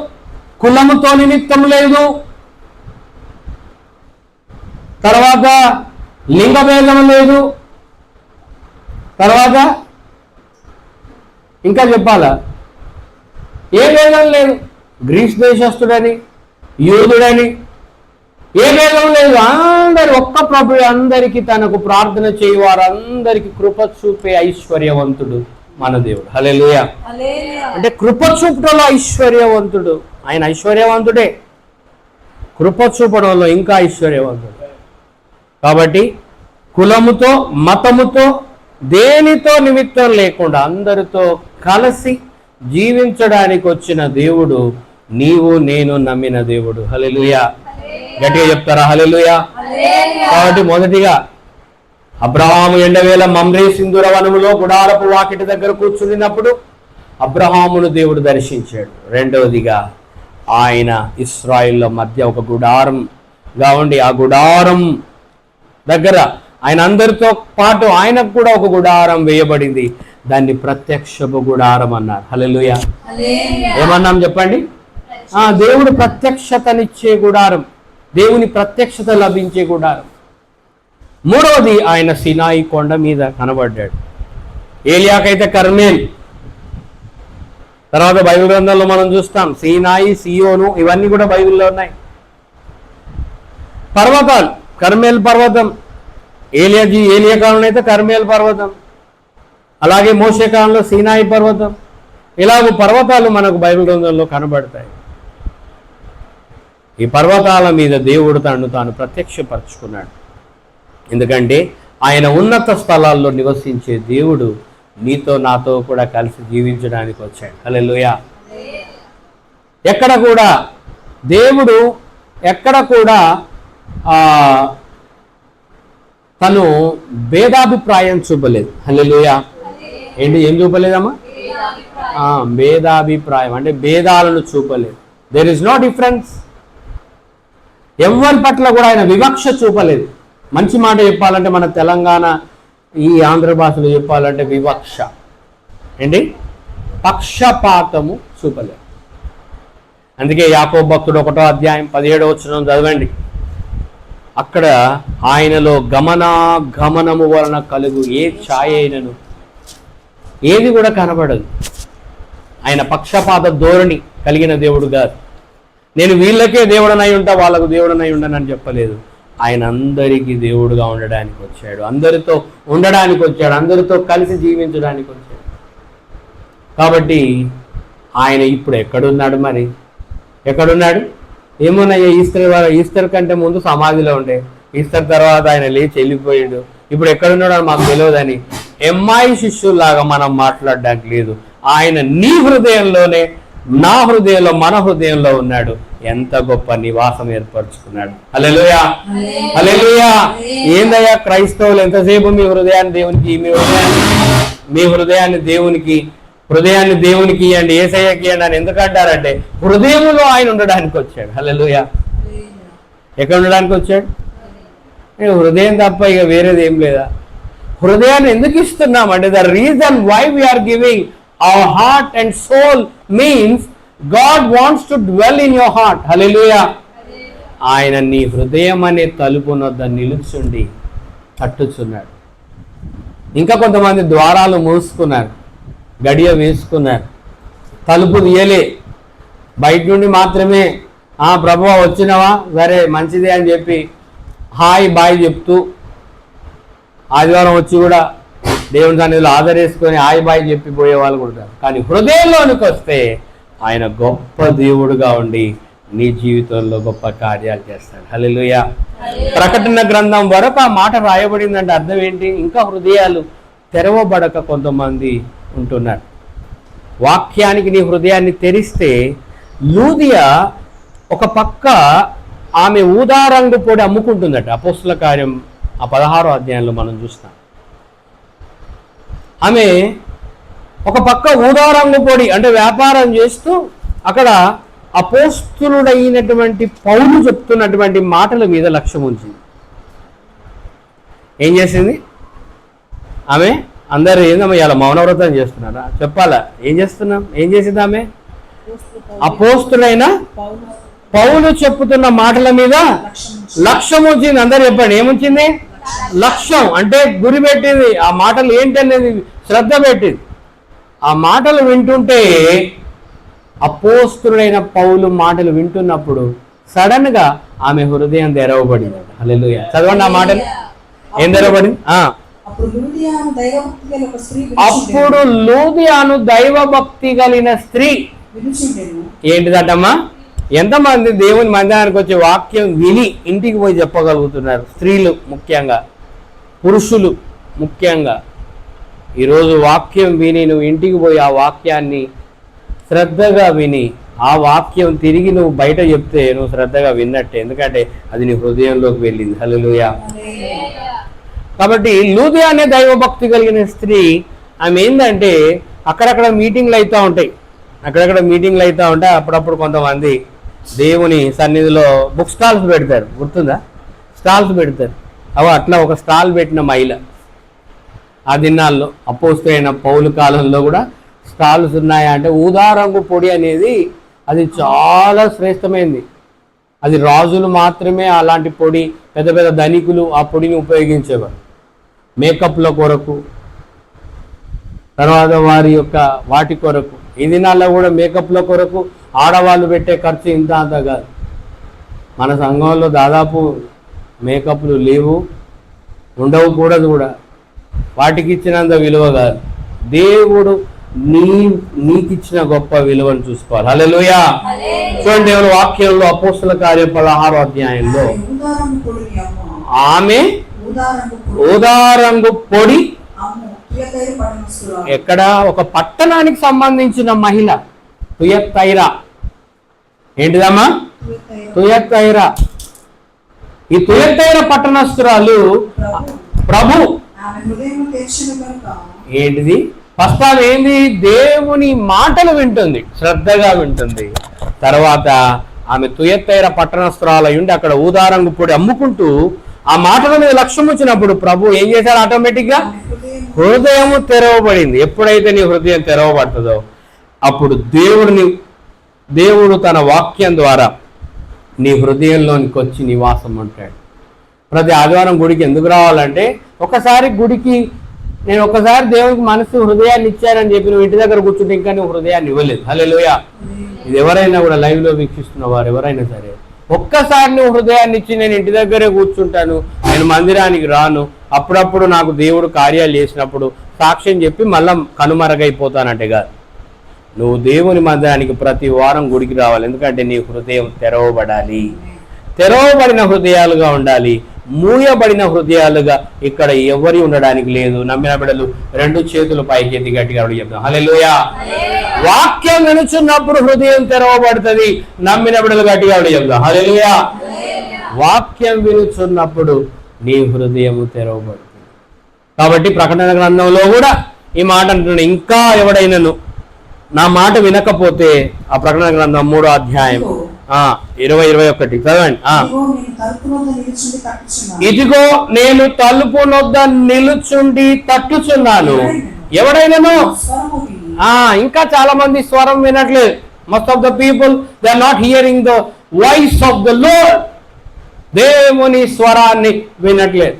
కులముతో నిమిత్తం లేదు, తర్వాత లింగభేదం లేదు, తర్వాత ఇంకా చెప్పాలా, ఏ భేదం లేదు. గ్రీస్ దేశస్తుడని, యూదుడని ఏ భేదం లేదు. అందరు ఒక్క ప్రభువు, అందరికీ తనకు ప్రార్థన చేయవారు అందరికీ కృప చూపే ఐశ్వర్యవంతుడు మన దేవుడు. హల్లెలూయా. అంటే కృప చూపడంలో ఐశ్వర్యవంతుడు ఆయన. ఐశ్వర్యవంతుడే, కృప చూపడంలో ఇంకా ఐశ్వర్యవంతుడు. కాబట్టి కులముతో మతముతో దేనితో నిమిత్తం లేకుండా అందరితో కలిసి జీవించడానికి వచ్చిన దేవుడు నీవు నేను నమ్మిన దేవుడు. హల్లెలూయా. గట్టిగా చెప్తారా హల్లెలూయా? కాబట్టి మొదటిగా అబ్రహాము ఎండవేళ మమ్రే సింధూర వనములో గుడారపు వాకిటి దగ్గర కూర్చున్నప్పుడు అబ్రహామును దేవుడు దర్శించాడు. రెండవదిగా ఆయన ఇశ్రాయేళ్ల మధ్య ఒక గుడారంగా ఉండి ఆ గుడారం దగ్గర ఆయన అందరితో పాటు ఆయనకు కూడా ఒక గుడారం వేయబడింది. దాన్ని ప్రత్యక్షపు గుడారం అన్నారు. హల్లెలూయా. ఏమన్నాం చెప్పండి? దేవుడు ప్రత్యక్షతనిచ్చే గుడారం, దేవుని ప్రత్యక్షత లభించే గుడారం. మూడవది ఆయన సినాయి కొండ మీద కనబడ్డాడు. ఏలియాకైతే కర్మేల్, తర్వాత బైబిల్ గ్రంథంలో మనం చూస్తాం సీనాయి, సియోను, ఇవన్నీ కూడా బైబిల్లో ఉన్నాయి. పర్వతాలు, కర్మేల్ పర్వతం, ఏలియా కాలంలో అయితే కర్మేల్ పర్వతం, అలాగే మోషే కాలంలో సీనాయి పర్వతం, ఇలాగ పర్వతాలు మనకు బైబిల్ గ్రంథంలో కనబడతాయి. ఈ పర్వతాల మీద దేవుడు తాను ప్రత్యక్షపరచుకున్నాడు. ఎందుకంటే ఆయన ఉన్నత స్థలాల్లో నివసించే దేవుడు నీతో నాతో కూడా కలిసి జీవించడానికి వచ్చాడు. హల్లెలూయా. ఎక్కడ కూడా దేవుడు తను భేదాభిప్రాయం చూపలేదు. హల్లెలూయా. ఏం చూపలేదమ్మా? భేదాభిప్రాయం అంటే భేదాలను చూపలేదు. There is no difference. ఎవరి పట్ల కూడా ఆయన వివక్ష చూపలేదు. మంచి మాట చెప్పాలంటే మన తెలంగాణ ఈ ఆంధ్ర భాషలో చెప్పాలంటే వివక్ష ఏంటి, పక్షపాతము చూపలేదు. అందుకే యాకోబు భక్తుడు 1వ అధ్యాయం 17వ వచనం చదవండి. అక్కడ ఆయనలో గమనము వలన కలుగు ఏ ఛాయ అయినను ఏది కూడా కనబడదు. ఆయన పక్షపాత ధోరణి కలిగిన దేవుడు కాదు. నేను వీళ్ళకే దేవుడనై ఉంటా, వాళ్ళకు దేవుడనై ఉండనని చెప్పలేదు. ఆయన అందరికీ దేవుడుగా ఉండడానికి వచ్చాడు, అందరితో ఉండడానికి వచ్చాడు, అందరితో కలిసి జీవించడానికి వచ్చాడు. కాబట్టి ఆయన ఇప్పుడు ఎక్కడున్నాడు? మరి ఎక్కడున్నాడు? ఏమోనయ్యా, ఈస్టర్ కంటే ముందు సమాధిలో ఉండే, ఈస్టర్ తర్వాత ఆయన లేచి వెళ్ళిపోయాడు, ఇప్పుడు ఎక్కడున్నాడు అని మాకు తెలియదని ఎమ్మాయి శిష్యుల్లాగా మనం మాట్లాడడానికి లేదు. ఆయన నీ హృదయంలోనే, నా హృదయంలో, మన హృదయంలో ఉన్నాడు. ఎంత గొప్ప నివాసం ఏర్పరచుకున్నాడు. హల్లెలూయా, హల్లెలూయా. ఏందయ్యా క్రైస్తవులు ఎంతసేపు మీ హృదయాన్ని దేవునికి ఇవ్వండి, యేసయ్యకి ఇవ్వండి అని ఎందుకంటారంటే హృదయంలో ఆయన ఉండడానికి వచ్చాడు. హల్లెలూయా. ఎక్కడ ఉండడానికి వచ్చాడు? హృదయం తప్ప ఇక వేరేది ఏం లేదా? హృదయాన్ని ఎందుకు ఇస్తున్నాం అంటే the reason why we are giving our heart and soul means God wants to dwell in your heart. Hallelujah. ఆయన నీ హృదయం అనే తలుపునొద్ద నిలుచుండి తట్టుచున్నాడు. ఇంకా కొంతమంది ద్వారాలు మూసుకున్నారు, గడియ వేసుకున్నారు, తలుపు తీయలే, బయట నుండి మాత్రమే ప్రభువా వచ్చినవా సరే మంచిదే అని చెప్పి హాయ్ బాయ్ చెప్తూ ఆదివారం వచ్చి కూడా దేవుని సన్నిధిలో ఆదరేసుకొని హాయ్ బాయ్ చెప్పి పోయే వాళ్ళు కూడా. కానీ హృదయంలోనికి వస్తే ఆయన గొప్ప దేవుడుగా ఉండి నీ జీవితంలో గొప్ప కార్యాలు చేస్తాడు. హల్లెలూయా. ప్రకటన గ్రంథం వరకు ఆ మాట రాయబడిందంటే అర్థం ఏంటి? ఇంకా హృదయాలు తెరవబడక కొంతమంది ఉంటున్నారు. వాక్యానికి నీ హృదయాన్ని తెరిస్తే లూదియా ఒక పక్క ఆమె ఊదారంగు పొడి అమ్ముకుంటుందట. అపోస్తుల కార్యం 16వ అధ్యాయంలో మనం చూస్తాం. ఆమె ఒక పక్క ఊదారంగు పొడి అంటే వ్యాపారం చేస్తూ అక్కడ అపోస్తులుడైనటువంటి పౌలు చెప్తున్నటువంటి మాటల మీద లక్ష్యం ఉంచింది. ఏం చేసింది ఆమె? అందరూ ఏందమ్మా ఇలా మౌనవ్రతం చేస్తున్నారా? చెప్పాలా ఏం చేస్తున్నాం? ఏం చేసింది ఆమె? అపోస్తులైన పౌలు చెప్పుతున్న మాటల మీద లక్ష్యం ఉంచింది. అందరు చెప్పండి, ఏముంచింది? లక్ష్యం అంటే గురి పెట్టింది. ఆ మాటలు ఏంటనేది శ్రద్ధ పెట్టింది. ఆ మాటలు వింటుంటే అపోస్తులైన పౌలు మాటలు వింటున్నప్పుడు సడన్ గా ఆమె హృదయం తెరవబడింది. హల్లెలూయా. చదవండి ఆ మాటలు. ఏం తెరవబడింది? అప్పుడు లూదియాను దైవభక్తి కలిగిన స్త్రీ ఏంటిదటమ్మా? ఎంతమంది దేవుని మందిరానికి వచ్చి వాక్యం విని ఇంటికి పోయి చెప్పగలుగుతున్నారు? స్త్రీలు ముఖ్యంగా, పురుషులు ముఖ్యంగా. ఈరోజు వాక్యం విని నువ్వు ఇంటికి పోయి ఆ వాక్యాన్ని శ్రద్ధగా విని ఆ వాక్యం తిరిగి నువ్వు బయట చెప్తే నువ్వు శ్రద్ధగా విన్నట్టే, ఎందుకంటే అది నీ హృదయంలోకి వెళ్ళింది. హల్లెలూయా. కాబట్టి లూదియా అనే దైవభక్తి కలిగిన స్త్రీ ఆమె ఏంటంటే అక్కడక్కడ మీటింగ్లు అవుతూ ఉంటాయి. అప్పుడప్పుడు కొంతమంది దేవుని సన్నిధిలో బుక్ స్టాల్స్ పెడతారు. గుర్తుందా? స్టాల్స్ పెడతారు. అట్లా ఒక స్టాల్ పెట్టిన మహిళ ఆ దినాల్లో అపోస్తలుడైన పౌలు కాలంలో కూడా స్టాల్స్ ఉన్నాయా అంటే ఊదారంగు పొడి అనేది అది చాలా శ్రేష్టమైనది. అది రాజులు మాత్రమే అలాంటి పొడి, పెద్ద పెద్ద ధనికులు ఆ పొడిని ఉపయోగించేవారు మేకప్ల కొరకు, తర్వాత వాటి కొరకు. ఈ దినాల్లో కూడా మేకప్ల కొరకు ఆడవాళ్ళు పెట్టే ఖర్చు ఇంత అంత కాదు. మన సంఘంలో దాదాపు మేకప్లు లేవు, ఉండవు కూడా. వాటికి ఇచ్చినంత విలువ కాదు, దేవుడు నీకిచ్చిన గొప్ప విలువను చూసుకోవాలి. హల్లెలూయా. చూడండి దేవుని వాక్యంలో అపోస్తుల కార్యం 16వ అధ్యాయంలో ఆమె ఊదారంగు పొడి ఎక్కడ? ఒక పట్టణానికి సంబంధించిన మహిళ తుయత్తైరా. ఏంటిదమ్మా? తుయత్తైరా. ఈ తుయత్తైరా పట్టణస్తురాలు ప్రభు ఏంటిది? ఫస్ట్ ఆమె ఏంది? దేవుని మాటలు వింటుంది, శ్రద్ధగా వింటుంది. తర్వాత ఆమె తుయత్తైరా పట్టణస్తురాలు ఉండి అక్కడ ఊదారంగు పొడి అమ్ముకుంటూ ఆ మాటల మీద లక్ష్యం వచ్చినప్పుడు ప్రభు ఏం చేశారు? ఆటోమేటిక్గా హృదయము తెరవబడింది. ఎప్పుడైతే నీ హృదయం తెరవబడుతుందో అప్పుడు దేవుడు తన వాక్యం ద్వారా నీ హృదయంలోనికి వచ్చి నివాసం ఉంటాడు. ప్రతి ఆదివారం గుడికి ఎందుకు రావాలంటే ఒకసారి దేవునికి మనసు హృదయాన్ని ఇచ్చారని చెప్పి నువ్వు ఇంటి దగ్గర కూర్చుంటే ఇంకా నువ్వు హృదయాన్ని ఇవ్వలేదు. హల్లెలూయా. ఇది ఎవరైనా కూడా లైవ్లో వీక్షిస్తున్న వారు ఎవరైనా సరే ఒక్కసారి నువ్వు హృదయాన్ని ఇచ్చి నేను ఇంటి దగ్గరే కూర్చుంటాను, నేను మందిరానికి రాను, అప్పుడప్పుడు నాకు దేవుడు కార్యాలు చేసినప్పుడు సాక్ష్యం చెప్పి మళ్ళా కనుమరుగైపోతానంటే కాదు. నువ్వు దేవుని మందిరానికి ప్రతి వారం గుడికి రావాలి. ఎందుకంటే నీ హృదయం తెరవబడాలి, తెరవబడిన హృదయాలుగా ఉండాలి. మూయబడిన హృదయాలుగా ఇక్కడ ఎవరి ఉండడానికి లేదు. నమ్మిన బిడ్డలు 2 చేతులు పైకెత్తి గట్టిగా చెప్తాం హల్లెలూయా. వాక్యం వినుచున్నప్పుడు హృదయం తెరవబడుతుంది. నమ్మిన బిడ్డలు గట్టిగా చెప్తాం హల్లెలూయా. వాక్యం వినుచున్నప్పుడు నీ హృదయం తెరవబడుతుంది. కాబట్టి ప్రకటన గ్రంథంలో కూడా ఈ మాట అంటున్నాడు, ఇంకా ఎవడైనాను నా మాట వినకపోతే, ఆ ప్రకటన గ్రంథం 3వ అధ్యాయం 20-21 చదవండి. ఇదిగో నేను తలుపు నొద్ద నిలుచుండి తట్టుచున్నాను, ఎవడైనాను. ఇంకా చాలా మంది స్వరం వినట్లేదు. Most of the people they are not hearing the voice of the Lord. దేవుని స్వరాన్ని వినట్లేదు,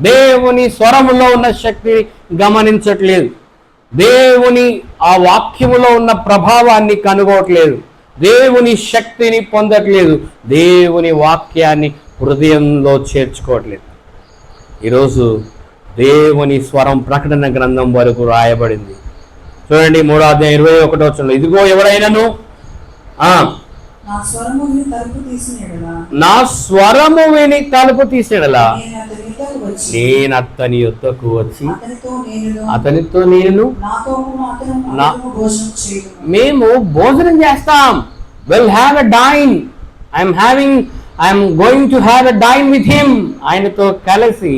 దేవుని స్వరములో ఉన్న శక్తిని గమనించట్లేదు, దేవుని ఆ వాక్యములో ఉన్న ప్రభావాన్ని కనుగొనట్లేదు, దేవుని శక్తిని పొందట్లేదు, దేవుని వాక్యాన్ని హృదయంలో చేర్చుకోవట్లేదు. ఈరోజు దేవుని స్వరం ప్రకటన గ్రంథం వరకు రాయబడింది. చూడండి 3వ అధ్యాయం 21వ వచనంలో, ఇదిగో ఎవరైనాను నా స్వరము విని తలుపు తీసేడలా నేను అతని యొద్దకు వచ్చి అతనితో నేను మేము భోజనం చేస్తాం. Will have a dine. I'm going to have a dine with him. ఆయనతో కలిసి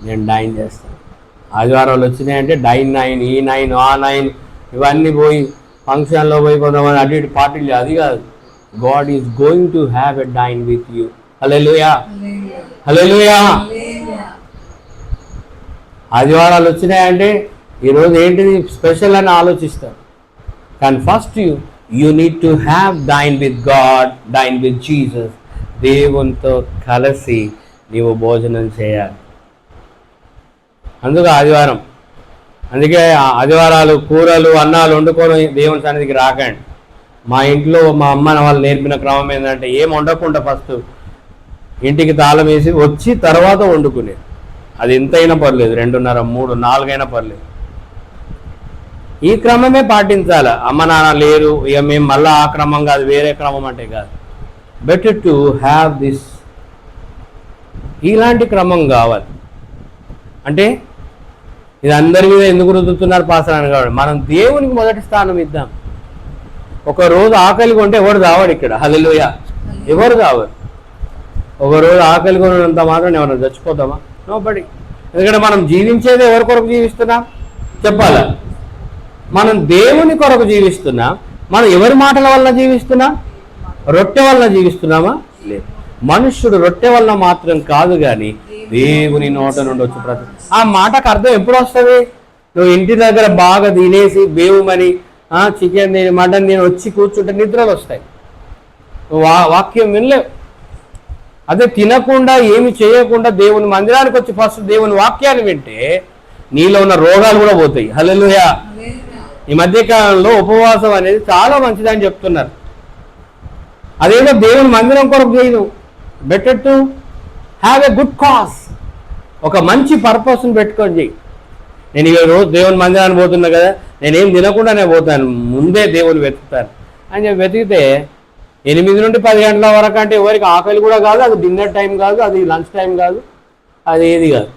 నేను డైన్ చేస్తాను. ఆదివారాలు వచ్చినాయంటే డైన్ 9, ఈ 9, ఆ 9 ఇవన్నీ పోయి ఫంక్షన్లో పోయి కొంతమంది అటు ఇటు పార్టీలు, అది కాదు. God is going to have a dine with you. Hallelujah, hallelujah. ఆదివారాలు వచ్చినాయంటే ఈరోజు ఏంటిది స్పెషల్ అని ఆలోచిస్తారు. కానీ first you need to have dine with God, dine with Jesus. దేవునితో కలిసి నీవు భోజనం చేయాలి. అందుకే ఆదివారం, అందుకే ఆదివారాలు కూరలు అన్నాలు వండుకొని దేవుని సన్నిధికి రాకండి. మా ఇంట్లో మా అమ్మ వాళ్ళు నేర్పిన క్రమం ఏంటంటే ఏం వండకుండా ఫస్ట్ ఇంటికి తాళం వేసి వచ్చి తర్వాత వండుకునేది. అది ఎంతైనా పర్లేదు, 2:30, 3, 4 అయినా పర్లేదు. ఈ క్రమమే పాటించాలి. అమ్మ నాన్న లేరు ఇక మేము మళ్ళీ ఆ క్రమం కాదు, వేరే క్రమం అంటే కాదు. బెటర్ టు హ్యావ్ దిస్, ఇలాంటి క్రమం కావాలి. అంటే ఇది అందరి మీద ఎందుకు రుద్దుతున్నారు పాస్టర్ అని కావాలి. మనం దేవునికి మొదటి స్థానం ఇద్దాం. ఒకరోజు ఆకలి కొంటే ఎవరు రావాడు ఇక్కడ. హల్లెలూయా, ఎవరు రావాలి. ఒకరోజు ఆకలి కొనంత మాత్రం ఎవరైనా చచ్చిపోతామా? నోబడి. ఎందుకంటే మనం జీవించేది ఎవరి కొరకు జీవిస్తున్నాం చెప్పాలా? మనం దేవుని కొరకు జీవిస్తున్నాం. మనం ఎవరి మాటల వల్ల జీవిస్తున్నాం? రొట్టె వల్ల జీవిస్తున్నామా? లేదు. మనుష్యుడు రొట్టె వల్ల మాత్రం కాదు కానీ దేవుని నోట నుండి వచ్చి ప్రతి ఆ మాటకు అర్థం ఎప్పుడు వస్తుంది? నువ్వు ఇంటి దగ్గర బాగా తినేసి బేవుమని చికెన్ తిని మటన్ తిని వచ్చి కూర్చుంటే నిద్రలు వస్తాయి. నువ్వు వాక్యం వినలేవు. అదే తినకుండా ఏమి చేయకుండా దేవుని మందిరానికి వచ్చి ఫస్ట్ దేవుని వాక్యాన్ని వింటే నీలో ఉన్న రోగాలు కూడా పోతాయి. హల్లెలూయా. ఈ మధ్యకాలంలో ఉపవాసం అనేది చాలా మంచిదని చెప్తున్నారు. అదేదో దేవుని మందిరం కొరకు చేయను. Better to have a good cause. ఒక మంచి పర్పస్ని పెట్టుకొని చెయ్యి. నేను ఈ రోజు దేవుని మందిరాన్ని పోతున్నా కదా, నేనేం తినకుండానే పోతాను, ముందే దేవుని వెతుకుతాను అని చెప్పి వెతికితే 8 నుండి 10 గంటల వరకు అంటే ఎవరికి ఆకలి కూడా కాదు, అది డిన్నర్ టైం కాదు, అది లంచ్ టైం కాదు, అది ఏది కాదు.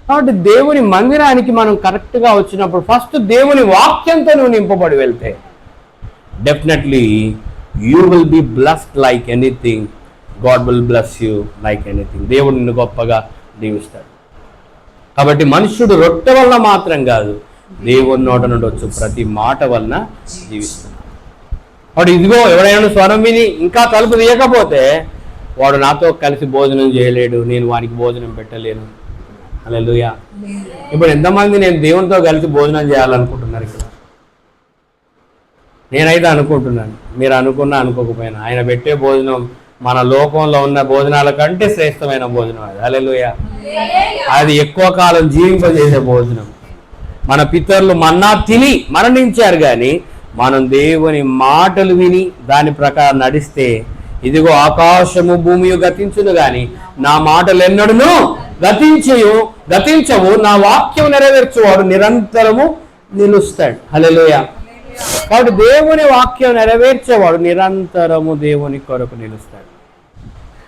కాబట్టి దేవుని మందిరానికి మనం కరెక్ట్గా వచ్చినప్పుడు ఫస్ట్ దేవుని వాక్యంతో నువ్వు నింపబడి వెళ్తే definitely you will be blessed like anything. God will bless you like anything. దేవుడు నిన్ను గొప్పగా దీవిస్తాడు. కాబట్టి మనుష్యుడు రొట్టె వలన మాత్రం కాదు, దేవుని నోట నుండి వచ్చు ప్రతి మాట వలన జీవిస్తాడు. వాడు ఇదిగో ఎవడైనా స్వరం విని ఇంకా తలుపు తీయకపోతే వాడు నాతో కలిసి భోజనం చేయలేడు, నేను వానికి భోజనం పెట్టలేను. హల్లెలూయా. ఇప్పుడు ఎంతమంది నేను దేవునితో కలిసి భోజనం చేయాలనుకుంటున్నారు ఇక్కడ? నేనైతే అనుకుంటున్నాను. మీరు అనుకున్నా అనుకోకపోయినా ఆయన పెట్టే భోజనం మన లోకంలో ఉన్న భోజనాల కంటే శ్రేష్టమైన భోజనం అది. హల్లెలూయా. అది ఎక్కువ కాలం జీవింపజేసే భోజనం. మన పితరులు మన్నా తిని మరణించారు, కానీ మనం దేవుని మాటలు విని దాని ప్రకారం నడిస్తే ఇదిగో ఆకాశము భూమియు గతించును కానీ నా మాటలు ఎన్నడూను గతించవు, నా వాక్యం నెరవేర్చువాడు నిరంతరము నిలుస్తాడు. హల్లెలూయా. కాబట్టి దేవుని వాక్యం నెరవేర్చేవాడు నిరంతరము దేవుని కొరకు నిలుస్తాడు.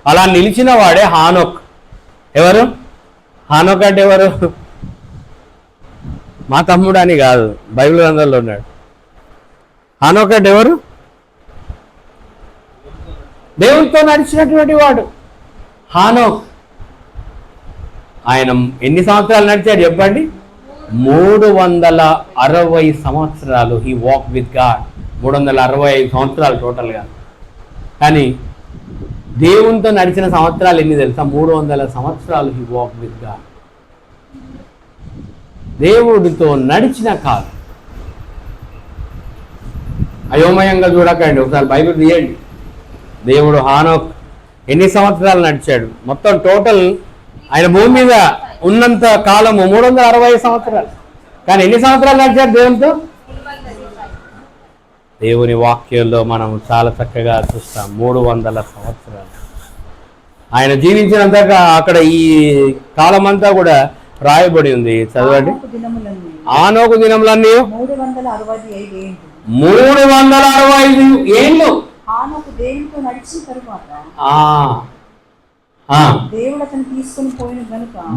అలా నిలిచిన వాడే హానోక్. ఎవరు హానోక్ అంటే ఎవరు? మా తమ్ముడు అని కాదు, బైబిల్ గ్రంథంలో ఉన్నాడు. హానోక్ అంటే ఎవరు? దేవునితో నడిచినటువంటి వాడు హానోక్. ఆయన ఎన్ని సంవత్సరాలు నడిచాడు చెప్పండి? 360 సంవత్సరాలు హీ వాక్ విత్ గాడ్. 365 సంవత్సరాలు టోటల్గా. కానీ దేవునితో నడిచిన సంవత్సరాలు ఎన్ని తెలుసా? 300 సంవత్సరాలు హీ వాక్ విత్ గాడ్. దేవుడితో నడిచిన కాలం. అయోమయంగా చూడకండి, ఒకసారి బైబిల్ తీయండి. దేవుడు హానోక్ ఎన్ని సంవత్సరాలు నడిచాడు? మొత్తం టోటల్ ఆయన భూమి మీద ఉన్నంత కాలము 360 సంవత్సరాలు. కానీ ఎన్ని సంవత్సరాలు నడిచాడు దేవునితో? దేవుని వాక్యంలో మనం చాలా చక్కగా చూస్తాం. 300 సంవత్సరాలు ఆయన జీవించినంతగా అక్కడ ఈ కాలం అంతా కూడా రాయబడి ఉంది. చదవండి. హానోకు దినములన్నీ 365 ఏళ్ళు. హానోకు దేవునితో నడిచిన తరువాత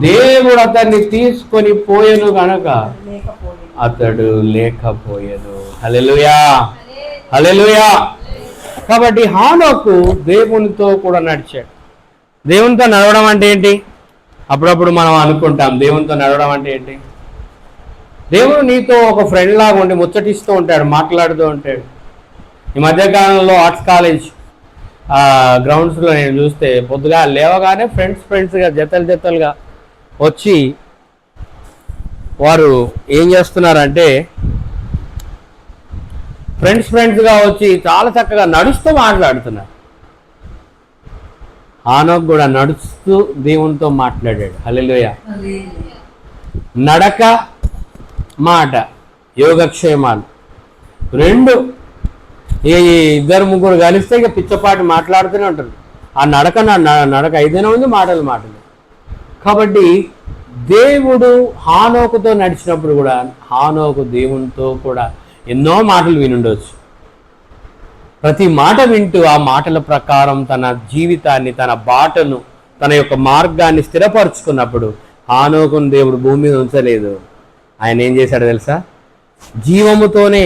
దేవుడు అతన్ని తీసుకొని పోయెను గనుక అతడు లేకపోయెను. హల్లెలూయా, హల్లెలూయా. కాబట్టి హానోకు దేవునితో కూడా నడిచాడు. దేవునితో నడవడం అంటే ఏంటి? అప్పుడప్పుడు మనం అనుకుంటాం దేవునితో నడవడం అంటే ఏంటి? దేవుడు నీతో ఒక ఫ్రెండ్ లాగా ఉండి ముచ్చటిస్తూ ఉంటాడు, మాట్లాడుతూ ఉంటాడు. ఈ మధ్యకాలంలో ఆర్ట్స్ కాలేజ్ గ్రౌండ్స్లో నేను చూస్తే పొద్దుగా లేవగానే ఫ్రెండ్స్గా జతలుగా వచ్చి వారు ఏం చేస్తున్నారంటే ఫ్రెండ్స్గా వచ్చి చాలా చక్కగా నడుస్తూ మాట్లాడుతున్నారు. హానోక్ కూడా నడుస్తూ దేవునితో మాట్లాడాడు. హల్లెలూయా. నడక, మాట, యోగక్షేమాలు రెండు. ఈ 2-3 కలిస్తే ఇక పిచ్చపాటి మాట్లాడుతూనే ఉంటారు. ఆ నడక నడక అయితేనే ఉంది, మాటలు. కాబట్టి దేవుడు హానోకుతో నడిచినప్పుడు కూడా హానోకు దేవునితో కూడా ఎన్నో మాటలు వినుండవచ్చు. ప్రతి మాట వింటూ ఆ మాటల ప్రకారం తన జీవితాన్ని, తన బాటను, తన యొక్క మార్గాన్ని స్థిరపరుచుకున్నప్పుడు హానోకును దేవుడు భూమి మీద ఉంచలేదు. ఆయన ఏం చేశాడో తెలుసా? జీవముతోనే.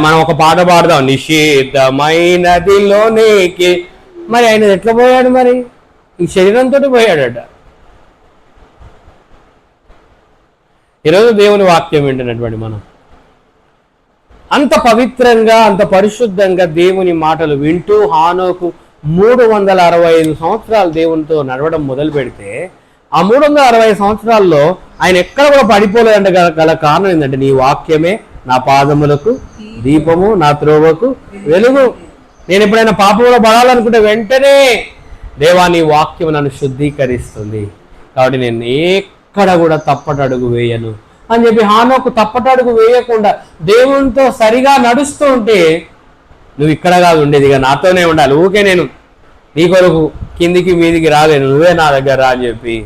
మనం ఒక పాట పాడదాం, నిషేధమైనదిలోనేకి. మరి ఆయన ఎట్లా పోయాడు? మరి ఈ శరీరంతో పోయాడట. ఈరోజు దేవుని వాక్యం వింటున్నటువంటి మనం అంత పవిత్రంగా, అంత పరిశుద్ధంగా దేవుని మాటలు వింటూ హానోకు 365 సంవత్సరాలు దేవునితో నడవడం మొదలు పెడితే ఆ 360 సంవత్సరాల్లో ఆయన ఎక్కడ కూడా పడిపోలేదంటే గల కారణం ఏంటంటే నీ వాక్యమే నా పాదములకు దీపము, నా త్రోవకు వెలుగు. నేను ఎప్పుడైనా పాపంలో పడాలనుకుంటే వెంటనే దేవా నీ వాక్యం నన్ను శుద్ధీకరిస్తుంది, కాబట్టి నేను ఎక్కడ కూడా తప్పటడుగు వేయను అని చెప్పి హానోకు తప్పటడుగు వేయకుండా దేవునితో సరిగా నడుస్తూ ఉంటే నువ్వు ఇక్కడ కాదు ఉండేది, ఇక నాతోనే ఉండాలి. ఊకే నేను నీ కొరకు కిందికి మీదికి రాలేను, నువ్వే నా దగ్గర రా అని చెప్పి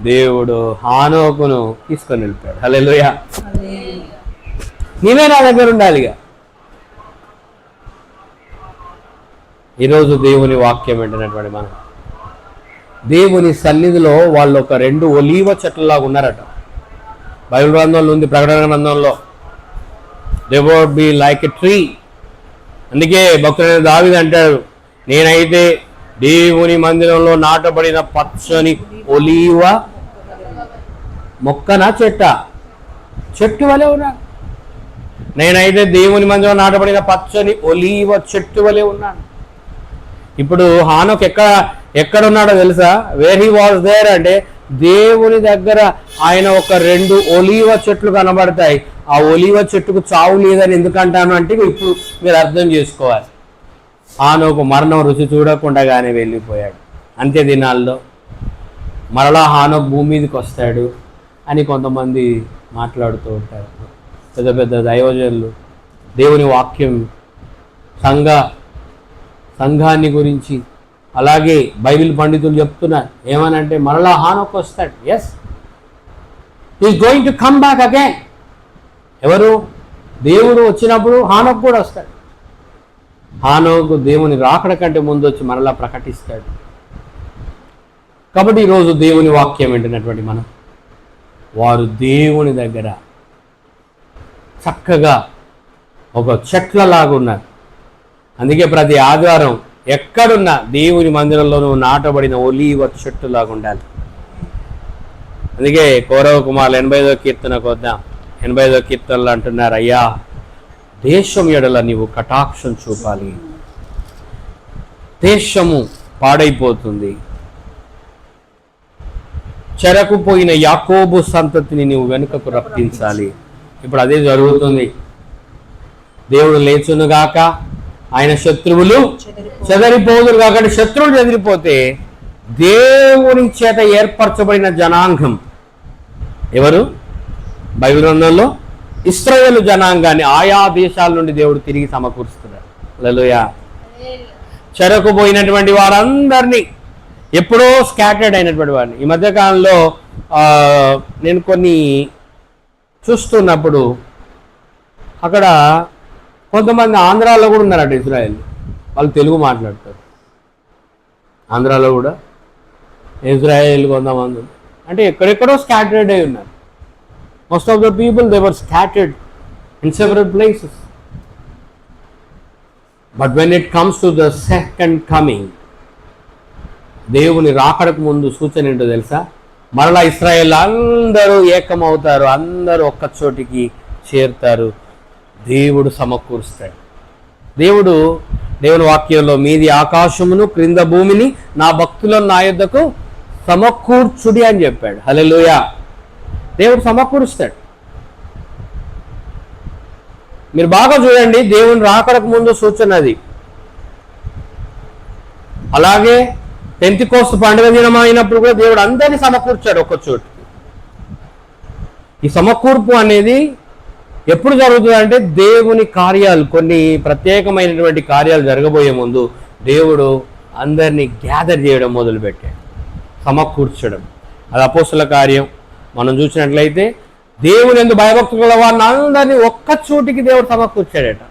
దేవుడు హానోకును తీసుకొని వెళ్ళిపోయాడు. హల్లెలూయా. నీవే నా దగ్గర ఉండాలి. ఇక ఈరోజు దేవుని వాక్యం వింటున్నటువంటి మనం దేవుని సన్నిధిలో వాళ్ళు ఒక 2 ఒలీవ చెట్లలాగా ఉన్నారట. బైబిల్ గ్రంథంలో ఉంది, ప్రకటన గ్రంథంలో. They would be like a tree. అందుకే భక్తుడైన దావీదు అంటాడు, నేనైతే దేవుని మందిరంలో నాటబడిన పచ్చని ఒలీవ మొక్కన చెట్టు వలె ఉన్నాను. నేనైతే దేవుని మందిరంలో నాటబడిన పచ్చని ఒలీవ చెట్టు వలె ఉన్నాను. ఇప్పుడు హానోక్ ఎక్కడ ఉన్నాడో తెలుసా? వేర్ హీ వాజ్ దేర్ అంటే దేవుని దగ్గర ఆయన ఒక 2 ఒలీవ చెట్లు కనబడతాయి. ఆ ఒలీవ చెట్టుకు చావు లేదని ఎందుకంటాను అంటే ఇప్పుడు మీరు అర్థం చేసుకోవాలి. హానోకు మరణం రుచి చూడకుండానే వెళ్ళిపోయాడు. అంత్య దినాల్లో మరలా హానోకు భూమి మీదకి వస్తాడు అని కొంతమంది మాట్లాడుతూ ఉంటారు. పెద్ద పెద్ద దైవజనులు దేవుని వాక్యం సంఘాన్ని గురించి అలాగే బైబిల్ పండితులు చెప్తున్నారు. ఏమనంటే మరలా హానోకు వస్తాడు. Yes, is going to come back again. ఎవరు? దేవుడు వచ్చినప్పుడు హానోకు కూడా వస్తాడు. హానోకు దేవుని రాకడ కంటే ముందు వచ్చి మరలా ప్రకటిస్తాడు. కాబట్టి ఈరోజు దేవుని వాక్యం వింటున్నటువంటి మనం, వారు దేవుని దగ్గర చక్కగా ఒక చెట్లలాగా ఉన్నారు. అందుకే ప్రతి ఆదివారం ఎక్కడున్నా దేవుని మందిరంలోనూ నాటబడిన ఒలీవ చెట్టులాగా ఉండాలి. అందుకే కౌరవ కుమారులు 85వ కీర్తనకు వద్దాం. 85వ కీర్తనలు అంటున్నారు, అయ్యా దేశం ఎడల నీవు కటాక్షం చూపాలి, దేశము పాడైపోతుంది, చెరకుపోయిన యాకోబు సంతతిని నీవు వెనుకకు రప్పించాలి. ఇప్పుడు అదే జరుగుతుంది. దేవుడు లేచునుగాక, ఆయన శత్రువులు చెదరిపోదురు కాక. శత్రువులు చెదిరిపోతే దేవుని చేత ఏర్పరచబడిన జనాంగం ఎవరు? బైబిల్ గ్రంథంలో ఇశ్రాయేలు జనాంగాన్ని ఆయా దేశాల నుండి దేవుడు తిరిగి సమకూరుస్తున్నాడు. హల్లెలూయా. చెరకుపోయినటువంటి వారందరినీ, ఎప్పుడో స్కాటర్డ్ అయినటువంటి వారిని, ఈ మధ్యకాలంలో నేను కొన్ని చూస్తున్నప్పుడు అక్కడ కొంతమంది ఆంధ్రాలో కూడా ఉన్నారట ఇజ్రాయెల్. వాళ్ళు తెలుగు మాట్లాడతారు. ఆంధ్రాలో కూడా ఇజ్రాయెల్ కొంతమంది అంటే ఎక్కడెక్కడో స్కాటర్డ్ అయి ఉన్నారు. Most of the people they were scattered in several places. But when it comes to the second coming, దేవుని రాకడకు ముందు సూచన ఏంటో తెలుసా? మరలా ఇశ్రాయేల్ అందరూ ఏకమవుతారు, అందరూ ఒక్క చోటికి చేరుతారు, దేవుడు సమకూరుస్తాడు. దేవుని వాక్యంలో మీది ఆకాశమును క్రింద భూమిని నా భక్తులను నా యొద్దకు సమకూర్చుడి అని చెప్పాడు. హల్లెలూయా. దేవుడు సమకూరుస్తాడు. మీరు బాగా చూడండి, దేవుని రాకడకు ముందు సూచన అది. అలాగే పెంతెకోస్తు పండుగ దినం అయినప్పుడు కూడా దేవుడు అందరినీ సమకూర్చాడు ఒక్క చోటు. ఈ సమకూర్పు అనేది ఎప్పుడు జరుగుతుందంటే దేవుని కార్యాలు, కొన్ని ప్రత్యేకమైనటువంటి కార్యాలు జరగబోయే ముందు దేవుడు అందరినీ గ్యాదర్ చేయడం మొదలుపెట్టాడు, సమకూర్చడం. అది అపోస్తుల కార్యం మనం చూసినట్లయితే దేవుని యందు భయభక్తులు గల వారిని అందరినీ ఒక్క చోటికి దేవుడు సమకూర్చాడట.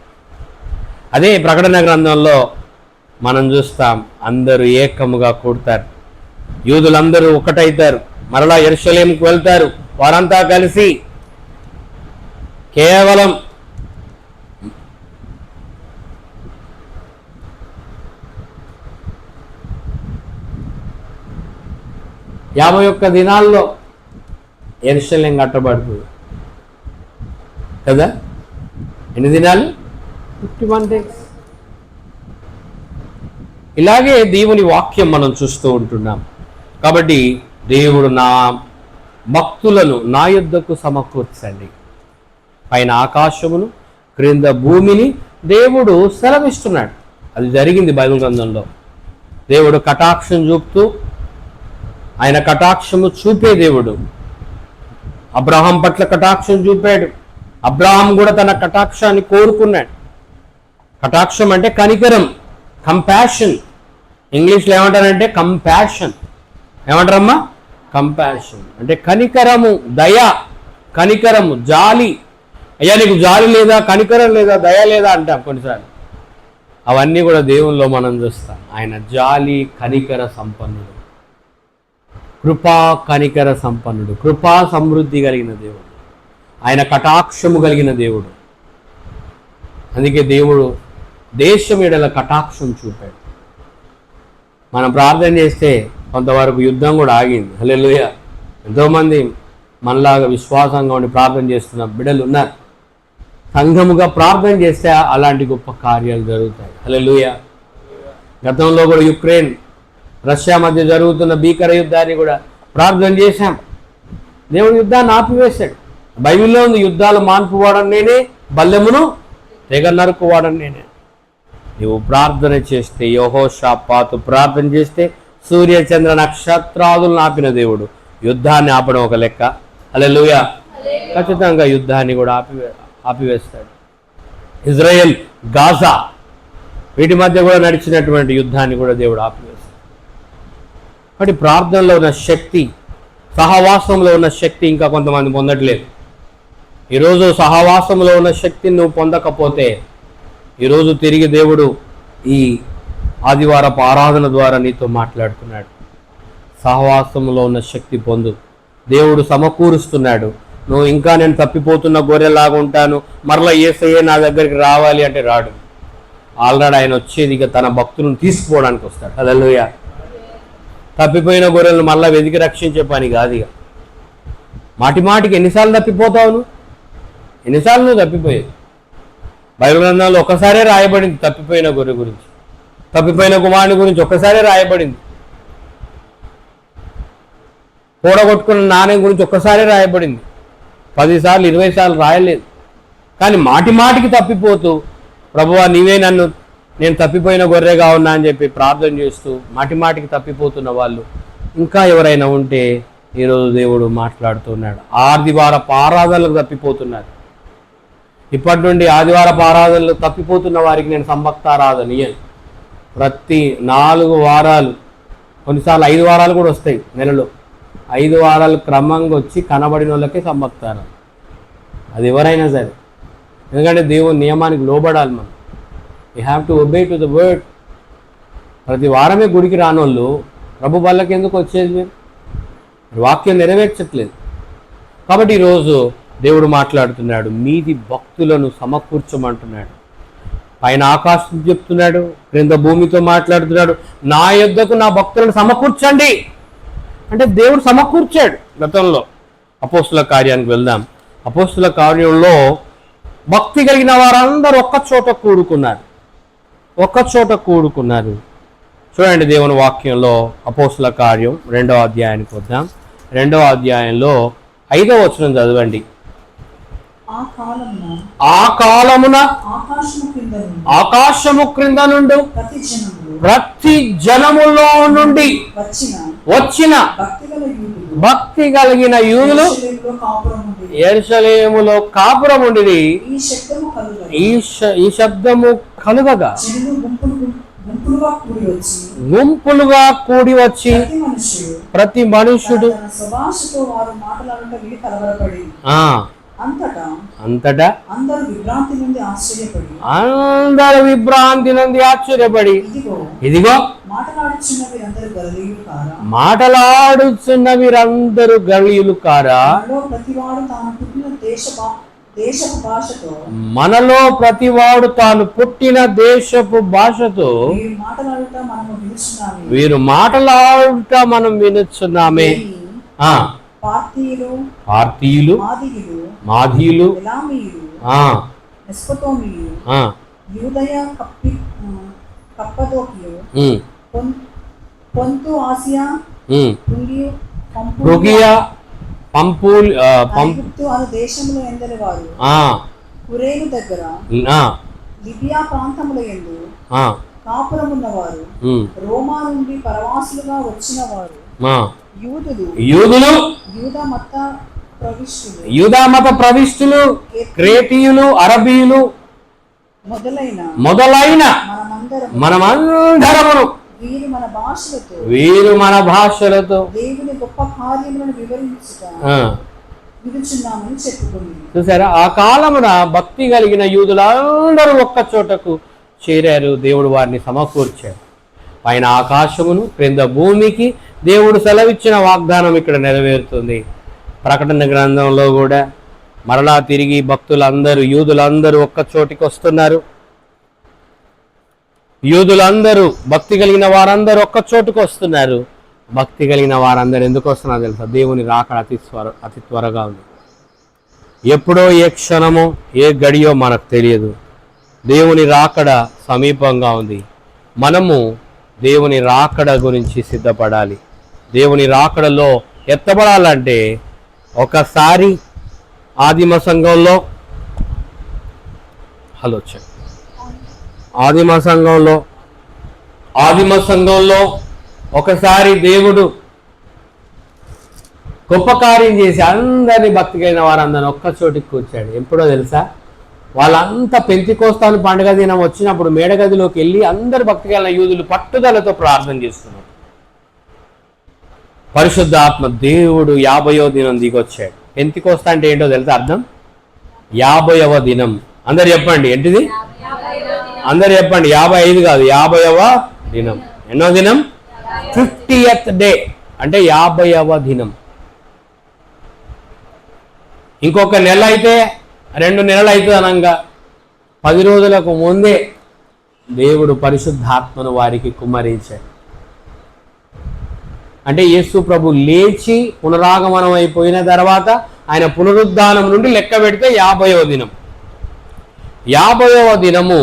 అదే ప్రకటన గ్రంథంలో మనం చూస్తాం, అందరూ ఏకముగా కూడతారు, యూదులందరూ ఒకటైతారు, మరలా యెరూషలేముకు వెళ్తారు. వారంతా కలిసి కేవలం యాభై ఒక్క దినాల్లో యెరూషలేం కట్టబడుతుంది కదా. ఎన్ని దినాలు? 51 days. ఇలాగే దేవుని వాక్యం మనం చూస్తూ ఉంటున్నాం. కాబట్టి దేవుడు నా భక్తులను నా యొద్దకు సమకూర్చండి, పైన ఆకాశమును క్రింద భూమిని దేవుడు సెలవిస్తున్నాడు. అది జరిగింది బైబిల్ గ్రంథంలో. దేవుడు కటాక్షం చూపుతూ, ఆయన కటాక్షము చూపే దేవుడు. అబ్రహాం పట్ల కటాక్షం చూపాడు. అబ్రహాం కూడా తన కటాక్షాన్ని కోరుకున్నాడు. కటాక్షం అంటే కనికరం, కంపాషన్. ఇంగ్లీష్లో ఏమంటారంటే కంపాషన్. ఏమంటారమ్మా? కంపాషన్ అంటే కనికరము, దయ, కనికరము, జాలి. అయ్యా నీకు జాలి లేదా, కనికరం లేదా, దయ లేదా అంటాం కొన్నిసార్లు. అవన్నీ కూడా దేవునిలో మనం చూస్తాం. ఆయన జాలి కనికర సంపన్నుడు, కృపా కనికర సంపన్నుడు, కృపా సమృద్ధి కలిగిన దేవుడు, ఆయన కటాక్షము కలిగిన దేవుడు. అందుకే దేవుడు దేశం ఎడల కటాక్షం చూపాడు. మనం ప్రార్థన చేస్తే కొంతవరకు యుద్ధం కూడా ఆగింది. హల్లెలూయా. ఎంతోమంది మనలాగా విశ్వాసంగా ఉండి ప్రార్థన చేస్తున్న బిడ్డలు ఉన్నారు. సంఘముగా ప్రార్థన చేస్తే అలాంటి గొప్ప కార్యాలు జరుగుతాయి. హల్లెలూయా. గతంలో కూడా యుక్రెయిన్ రష్యా మధ్య జరుగుతున్న భీకర యుద్ధాన్ని కూడా ప్రార్థన చేశాం. దేవుడు యుద్ధాన్ని ఆపివేశాడు. బైబిల్లో ఉంది, యుద్ధాలు మాన్పువాడని నేనే, బల్లెమును తెగ నరుకువాడని నేనే. నువ్వు ప్రార్థన చేస్తే, యెహోషాపాతు ప్రార్థన చేస్తే సూర్య చంద్ర నక్షత్రాదులను ఆపిన దేవుడు యుద్ధాన్ని ఆపడం ఒక లెక్క. హల్లెలూయా. ఖచ్చితంగా యుద్ధాన్ని కూడా ఆపివేస్తాడు. ఇజ్రాయెల్, గాజా వీటి మధ్య కూడా నడిచినటువంటి యుద్ధాన్ని కూడా దేవుడు ఆపివేస్తాడు. కాబట్టి ప్రార్థనలో ఉన్న శక్తి, సహవాసంలో ఉన్న శక్తి ఇంకా కొంతమంది పొందట్లేదు. ఈరోజు సహవాసంలో ఉన్న శక్తిని నువ్వు పొందకపోతే ఈరోజు తిరిగి దేవుడు ఈ ఆదివారపు ఆరాధన ద్వారా నీతో మాట్లాడుతున్నాడు. సహవాసంలో ఉన్న శక్తి పొందు. దేవుడు సమకూరుస్తున్నాడు. నువ్వు ఇంకా నేను తప్పిపోతున్న గొర్రెలాగా ఉంటాను, మరలా యేసయ్య నా దగ్గరికి రావాలి అంటే రాడు. ఆల్రెడీ ఆయన వచ్చేది ఇక తన భక్తులను తీసుకుపోవడానికి వస్తాడు. హల్లెలూయా. తప్పిపోయిన గొర్రెలను మళ్ళీ వెతికి రక్షించే పని కాదు. ఇక మాటి మాటికి ఎన్నిసార్లు తప్పిపోతావు నువ్వు? ఎన్నిసార్లు నువ్వు తప్పిపోయేది? బైబిల్ గ్రంథంలో ఒక్కసారే రాయబడింది తప్పిపోయిన గొర్రె గురించి, తప్పిపోయిన కుమారుని గురించి ఒక్కసారే రాయబడింది. కూడగొట్టుకున్న నాణ్యం గురించి ఒక్కసారే రాయబడింది. 10 సార్లు 20 సార్లు రాయలేదు. కానీ మాటి మాటికి తప్పిపోతూ, ప్రభువా నీవే నన్ను, నేను తప్పిపోయిన గొర్రెగా ఉన్నా అని చెప్పి ప్రార్థన చేస్తూ మాటి మాటికి తప్పిపోతున్న వాళ్ళు ఇంకా ఎవరైనా ఉంటే ఈరోజు దేవుడు మాట్లాడుతున్నాడు. ఆదివారపు ఆరాధనలకు తప్పిపోతున్నారు. ఇప్పటి నుండి ఆదివారపు ఆరాధనలు తప్పిపోతున్న వారికి నేను సంభక్తారాధన ఇయ్యను. ప్రతి 4 వారాలు, కొన్నిసార్లు 5 వారాలు కూడా వస్తాయి నెలలో. 5 వారాలు క్రమంగా వచ్చి కనబడిన వాళ్ళకే సంభక్తారాధన. అది ఎవరైనా సరే, ఎందుకంటే దేవుని నియమానికి లోబడాలి మనం. You have to obey to the word. ప్రతి వారమే గుడికి రానోళ్ళు ప్రభు బల్లకి ఎందుకు వచ్చేది? మీరు వాక్యం నెరవేర్చట్లేదు. కాబట్టి ఈరోజు దేవుడు మాట్లాడుతున్నాడు, మీది భక్తులను సమకూర్చమంటున్నాడు. పైన ఆకాశం చెప్తున్నాడు, క్రింద భూమితో మాట్లాడుతున్నాడు. నా యొద్దకు నా భక్తులను సమకూర్చండి అంటే దేవుడు సమకూర్చాడు. గతంలో అపోస్తుల కార్యానికి వెళ్దాం. అపోస్తుల కార్యంలో భక్తి కలిగిన వారందరూ ఒక్కచోట కూడుకున్నారు. చూడండి దేవుని వాక్యంలో అపోస్తుల కార్యం 2వ అధ్యాయానికి వద్దాం. 2వ అధ్యాయంలో 5వ వచనం చదవండి. ఆ కాలమున ఆకాశము క్రింద నుండి ప్రతి జనములో నుండి వచ్చిన భక్తి కలిగిన యూదులు యెరూషలేములో కాపురం ఉండిరి. ఈ శబ్దము కలుగగా గుంపులుగా కూడి వచ్చి ప్రతి మనుష్యుడు అంతటా అందరు విభ్రాంతి నుండి ఆశ్చర్యపడి ఇదిగో మాటలాడుచున్న వీరందరూ గలీయులు కారా? మనలో ప్రతివాడు తాను పుట్టిన దేశపు భాషతో వీరు మాటలాడుట మనం వినుచున్నామే. పార్తీయులు, మాదీయులు, పొంతు, ఆసియా, ఫ్రుగియా, పంపులు, అను దేశంలో ఎందరి వారు కురేను దగ్గర లిబియా ప్రాంతముల యందు కాపురమున్నవారు, రోమా నుండి పరవాసులుగా వచ్చిన వారు, యూదులు, యూదా మత ప్రవిష్టులు, క్రేతీయులు, అరబీయులు మొదలైన మనమందరము వీరు మన భాషలతో దేవుని గొప్ప కార్యములను వివరించుచున్నామని చెప్పుకుంది. చూసారా, ఆ కాలమున భక్తి కలిగిన యూదులందరూ ఒక్క చోటకు చేరారు. దేవుడు వారిని సమకూర్చారు. పైన ఆకాశమును క్రింద భూమికి దేవుడు సెలవిచ్చిన వాగ్దానం ఇక్కడ నెరవేరుతుంది. ప్రకటన గ్రంథంలో కూడా మరలా తిరిగి భక్తులందరూ, యూదులందరూ ఒక్క చోటికి వస్తున్నారు. యూదులందరూ, భక్తి కలిగిన వారందరూ ఒక్క చోటుకు వస్తున్నారు. భక్తి కలిగిన వారందరూ ఎందుకు వస్తున్నారు తెలుసా? దేవుని రాకడ అతి త్వరగా ఉంది. ఎప్పుడో, ఏ క్షణమో, ఏ గడియో మనకు తెలియదు. దేవుని రాకడ సమీపంగా ఉంది. మనము దేవుని రాకడ గురించి సిద్ధపడాలి. దేవుని రాకడలో ఎత్తబడాలంటే ఒకసారి ఆదిమ సంఘంలో ఆదిమ సంఘంలో ఒకసారి దేవుడు గొప్ప కార్యం చేసి అందరినీ భక్తి కలిగిన వారందరినీ ఒక్క చోటికి కూర్చాడు. ఎప్పుడో తెలుసా? వాళ్ళంతా పెంతెకోస్తు పండుగ దినం వచ్చినప్పుడు మేడగదిలోకి వెళ్ళి అందరు భక్తి కలిగిన యూదులు పట్టుదలతో ప్రార్థన చేస్తున్నారు. పరిశుద్ధ ఆత్మ దేవుడు 50వ దినం దిగొచ్చాడు. పెంతెకోస్తు అంటే ఏంటో తెలుసా? అర్థం 50వ దినం. అందరు చెప్పండి, ఏంటిది? అందరు చెప్పండి, 55 కాదు, 50వ దినం. ఎన్నో దినం? 50th డే, అంటే 50వ దినం. ఇంకొక నెల అయితే 2 నెలలు అవుతుంది అనగా 10 రోజులకు ముందే దేవుడు పరిశుద్ధాత్మను వారికి కుమ్మరించాడు. అంటే యేసు ప్రభు లేచి పునరాగమనం అయిపోయిన తర్వాత ఆయన పునరుద్ధానం నుండి లెక్క పెడితే 50వ దినం. 50వ దినము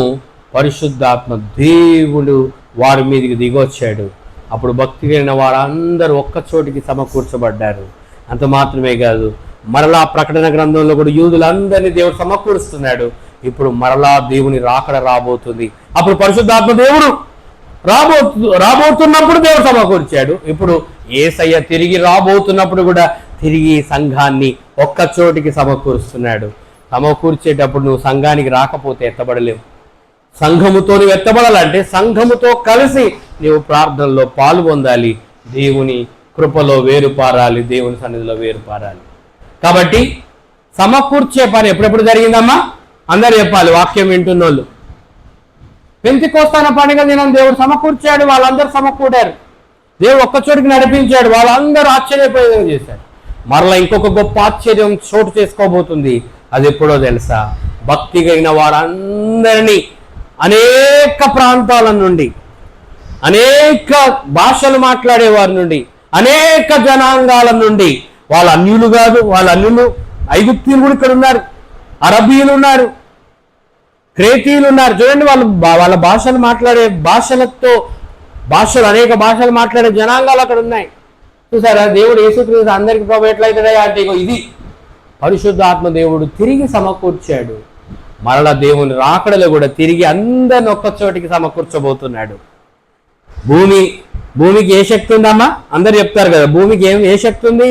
పరిశుద్ధాత్మ దేవుడు వారి మీదకి దిగొచ్చాడు. అప్పుడు భక్తి కలిగిన వారందరూ ఒక్క చోటికి సమకూర్చబడ్డారు. అంత మాత్రమే కాదు, మరలా ప్రకటన గ్రంథంలో కూడా యూదులందరినీ దేవుడు సమకూరుస్తున్నాడు. ఇప్పుడు మరలా దేవుని రాకడ రాబోతుంది. అప్పుడు పరిశుద్ధాత్మ దేవుడు రాబోతున్నప్పుడు దేవుడు సమకూర్చాడు. ఇప్పుడు యేసయ్య తిరిగి రాబోతున్నప్పుడు కూడా తిరిగి సంఘాన్ని ఒక్క చోటికి సమకూరుస్తున్నాడు. సమకూర్చేటప్పుడు నువ్వు సంఘానికి రాకపోతే ఎత్తబడలేవు. సంఘముతో నువ్వు ఎత్తబడాలంటే సంఘముతో కలిసి నీవు ప్రార్థనలో పాలు పొందాలి. దేవుని కృపలో వేరుపారాలి, దేవుని సన్నిధిలో వేరుపారాలి. కాబట్టి సమకూర్చే పని ఎప్పుడెప్పుడు జరిగిందమ్మా? అందరు చెప్పాలి, వాక్యం వింటున్నోళ్ళు. పెంతెకోస్తు పండుగ దినం దేవుడు సమకూర్చాడు, వాళ్ళందరూ సమకూడారు. దేవుడు ఒక్క చోటికి నడిపించాడు, వాళ్ళందరూ ఆశ్చర్యపోయేలా చేశాడు. మరలా ఇంకొక గొప్ప ఆశ్చర్యం చోటు చేసుకోబోతుంది. అది ఎప్పుడో తెలుసా? భక్తి కలిగిన వారందరినీ అనేక ప్రాంతాల నుండి, అనేక భాషలు మాట్లాడే వారి నుండి, అనేక జనాంగాల నుండి, వాళ్ళ అన్యులు కాదు, వాళ్ళ అన్యులు ఐగుప్తీయులు కూడా ఇక్కడ ఉన్నారు, అరబీయులు ఉన్నారు, క్రేతీయులు ఉన్నారు. చూడండి, వాళ్ళ భాషలు మాట్లాడే అనేక భాషలు మాట్లాడే జనాంగాలు అక్కడ ఉన్నాయి. చూసారా? దేవుడు యేసుక్రీస్తు అందరికి ప్రభు ఎట్లయితే అంటే ఇది పరిశుద్ధాత్మ దేవుడు తిరిగి సమకూర్చాడు. మరల దేవుని రాకడలో కూడా తిరిగి అందరిని ఒక్క చోటికి సమకూర్చబోతున్నాడు. భూమికి ఏ శక్తి ఉందమ్మా? అందరు చెప్తారు కదా, భూమికి ఏ శక్తి ఉంది?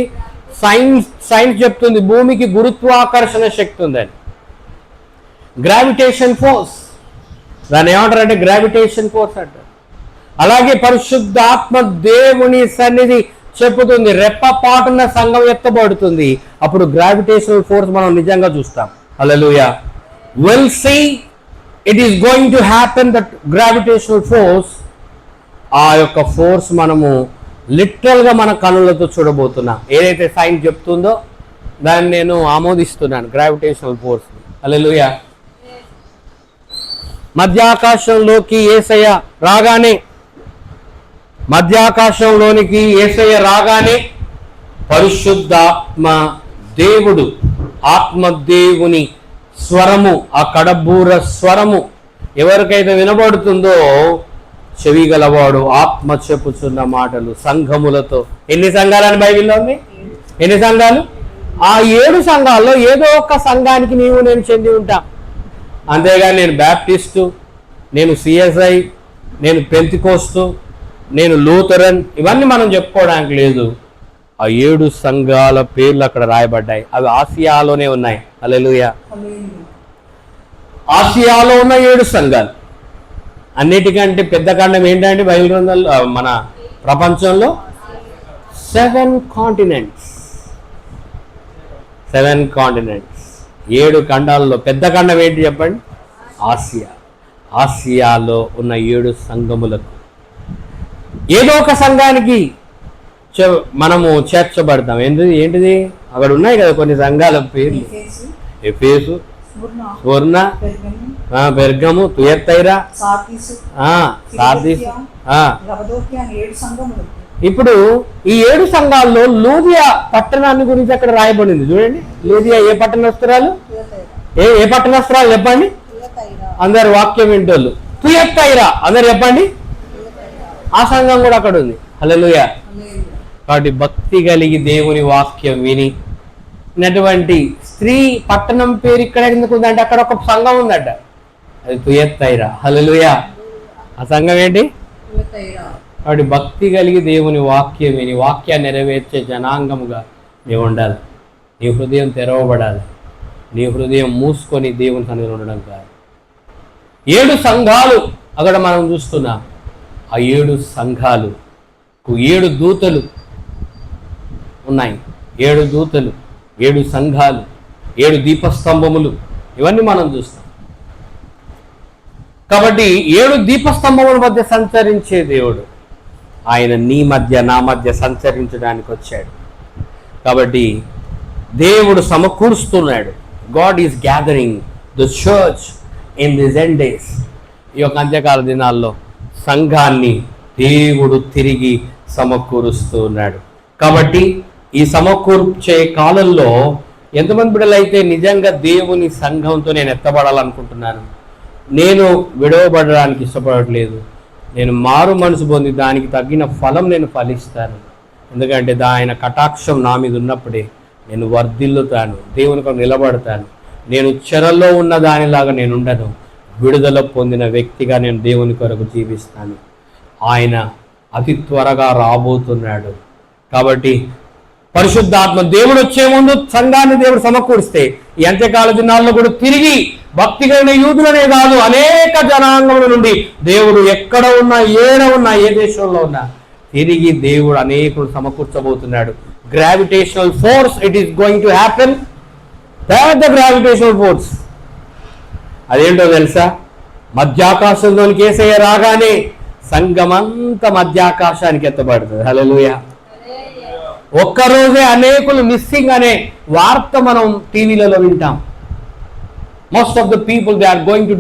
సైన్స్ చెప్తుంది భూమికి గురుత్వాకర్షణ శక్తి ఉందని. గ్రావిటేషన్ ఫోర్స్, దాన్ని ఏమంటారంటే గ్రావిటేషన్ ఫోర్స్ అంటారు. అలాగే పరిశుద్ధాత్మ దేవుని సన్నిధి చెప్పుతుంది రెప్పపాటున సంఘం ఎత్తబడుతుంది. అప్పుడు గ్రావిటేషనల్ ఫోర్స్ మనం నిజంగా చూస్తాం. Hallelujah. Will see it is going to happen, that gravitational force. ఆ యొక్క ఫోర్స్ మనము లిటరల్గా మన కనులతో చూడబోతున్నాం. ఏదైతే సైన్స్ చెప్తుందో దాన్ని నేను ఆమోదిస్తున్నాను, గ్రావిటేషనల్ ఫోర్స్. హల్లెలూయా. మధ్యాకాశంలోకి యేసయ్య రాగానే, మధ్యాకాశంలోనికి యేసయ్య రాగానే పరిశుద్ధాత్మ దేవుడు, ఆత్మదేవుని స్వరము, ఆ కడబూర స్వరము ఎవరికైతే వినబడుతుందో చెవి గలవాడు ఆత్మ చెప్పుచున్న మాటలు సంఘములతో. ఎన్ని సంఘాలని బైబిల్లో ఉంది? ఎన్ని సంఘాలు? ఆ 7 సంఘాల్లో ఏదో ఒక సంఘానికి నేను చెంది ఉంటా. అంతేగాని నేను బ్యాప్టిస్టు, నేను సిఎస్ఐ, నేను పెంతెకోస్తు, నేను లూథరన్, ఇవన్నీ మనం చెప్పుకోవడానికి లేదు. ఆ 7 సంఘాల పేర్లు అక్కడ రాయబడ్డాయి. అవి ఆసియాలోనే ఉన్నాయి. హల్లెలూయా. ఆసియాలో ఉన్న 7 సంఘాలు. అన్నిటికంటే పెద్ద ఖండం ఏంటంటే బైబిల్ గ్రంథంలో మన ప్రపంచంలో 7 కాంటినెంట్స్. 7 కాంటినెంట్స్, 7 ఖండాల్లో పెద్ద ఖండం ఏంటి చెప్పండి? ఆసియా. ఆసియాలో ఉన్న 7 సంఘములకు ఏదో ఒక సంఘానికి మనము చేర్చబడతాం. ఏంటిది? అక్కడ ఉన్నాయి కదా కొన్ని సంఘాల పేర్లు: ఎఫెసు, స్వర్ణ, పెర్గము, తుయత్తైరా, సార్దీసు. ఇప్పుడు ఈ 7 సంఘాల్లో లూదియా పట్టణాన్ని గురించి అక్కడ రాయబడింది. చూడండి, లూదియా ఏ పట్టణస్తురాలు? ఏ పట్టణస్తురాలు చెప్పండి? అందరు వాక్యం వింటోళ్ళు. తుయత్తైరా అందరు చెప్పండి. ఆ సంఘం కూడా అక్కడ ఉంది. హల్లెలూయా. కాబట్టి భక్తి కలిగి దేవుని వాక్యం వినినటువంటి స్త్రీ పట్టణం పేరు ఇక్కడ ఎందుకు ఉందంటే అక్కడ ఒక సంఘం ఉందట, అది తుయత్తైరా. హల్లెలూయా. ఆ సంఘం ఏంటి? కాబట్టి భక్తి కలిగి దేవుని వాక్యం విని వాక్యాన్ని నెరవేర్చే జనాంగముగా నీవు ఉండాలి. నీ హృదయం తెరవబడాలి. నీ హృదయం మూసుకొని దేవుని సన్నిధిలో ఉండడం కాదు. 7 సంఘాలు అక్కడ మనం చూస్తున్నాం. ఆ 7 సంఘాలు 7 దూతలు ఉన్నాయి. 7 దూతలు, 7 సంఘాలు, 7 దీపస్తంభములు, ఇవన్నీ మనం చూస్తాం. కాబట్టి 7 దీపస్తంభముల మధ్య సంచరించే దేవుడు ఆయన నీ మధ్య నా మధ్య సంచరించడానికి వచ్చాడు. కాబట్టి దేవుడు సమకూరుస్తున్నాడు. God is gathering the church in this end days. ఈ యొక్క అంత్యకాల దినాల్లో సంఘాన్ని దేవుడు తిరిగి సమకూరుస్తూ ఉన్నాడు. కాబట్టి ఈ సమకూర్చే కాలంలో ఎంతమంది బిడ్డలైతే నిజంగా దేవుని సంఘంతో నేను ఎత్తబడాలనుకుంటున్నాను, నేను విడవబడడానికి ఇష్టపడట్లేదు, నేను మారు మనసు పొంది దానికి తగ్గిన ఫలం నేను ఫలిస్తాను, ఎందుకంటే ఆయన కటాక్షం నా మీద ఉన్నప్పుడే నేను వర్ధిల్లుతాను, దేవుని కొరకు నిలబడతాను, నేను చెరలో ఉన్న దానిలాగా నేను ఉండను, విడుదల పొందిన వ్యక్తిగా నేను దేవుని కొరకు జీవిస్తాను. ఆయన అతి త్వరగా రాబోతున్నాడు. కాబట్టి పరిశుద్ధాత్మ దేవుడు వచ్చే ముందు సంఘాన్ని దేవుడు సమకూరిస్తే ఈ అంత్యకాల దినాల్లో కూడా తిరిగి భక్తి కలిగిన యూదులనే కాదు అనేక జనాంగముల నుండి దేవుడు ఎక్కడ ఉన్నా, ఏడ ఉన్నా, ఏ దేశంలో ఉన్నా తిరిగి దేవుడు అనేకులు సమకూర్చబోతున్నాడు. Gravitational force, it is going to happen. The gravitational force అదేంటో తెలుసా? మధ్యాకాశంలోనికి యేసయ్య రాగానే సంఘమంతా మధ్యాకాశానికి ఎత్తబడుతుంది. హల్లెలూయా. ఒక్కరోజే అనేకులు మిస్సింగ్ అనే వార్త మనం టీవీలలో వింటాం. Most of the people they are going to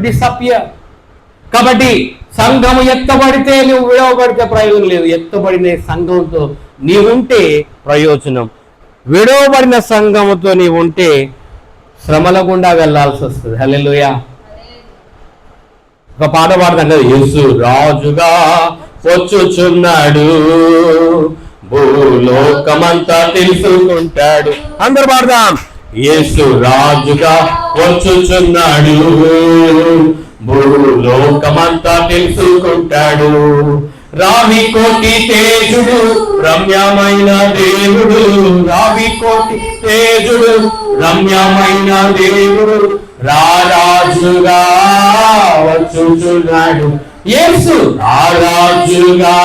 disappear. కాబట్టి సంఘము ఎత్తబడితే నువ్వు విడవబడితే ప్రయోజనం లేదు. ఎత్తబడిన సంఘంతో నీవుంటే ప్రయోజనం. విడవబడిన సంఘముతో నీవుంటే శ్రమల గుండా వెళ్లాల్సి వస్తుంది. హల్లెలూయా. ఒక పాట పాడతాం కదా, యేసు రాజుగా వచ్చుచున్నాడు, భూలోకమంతా తెలుసుకుంటాడు. అందరు పాడదాం. యేసు రాజుగా వచ్చుచున్నాడు, భూలోకమంతా తెలుసుకుంటాడు. రావి కోటి తేజుడు రమ్యమైన దేవుడు, రావి కోటి తేజుడు రమ్యమైన దేవుడు రారాజుగా వచ్చుచున్నాడు. యేసు రారాజుగా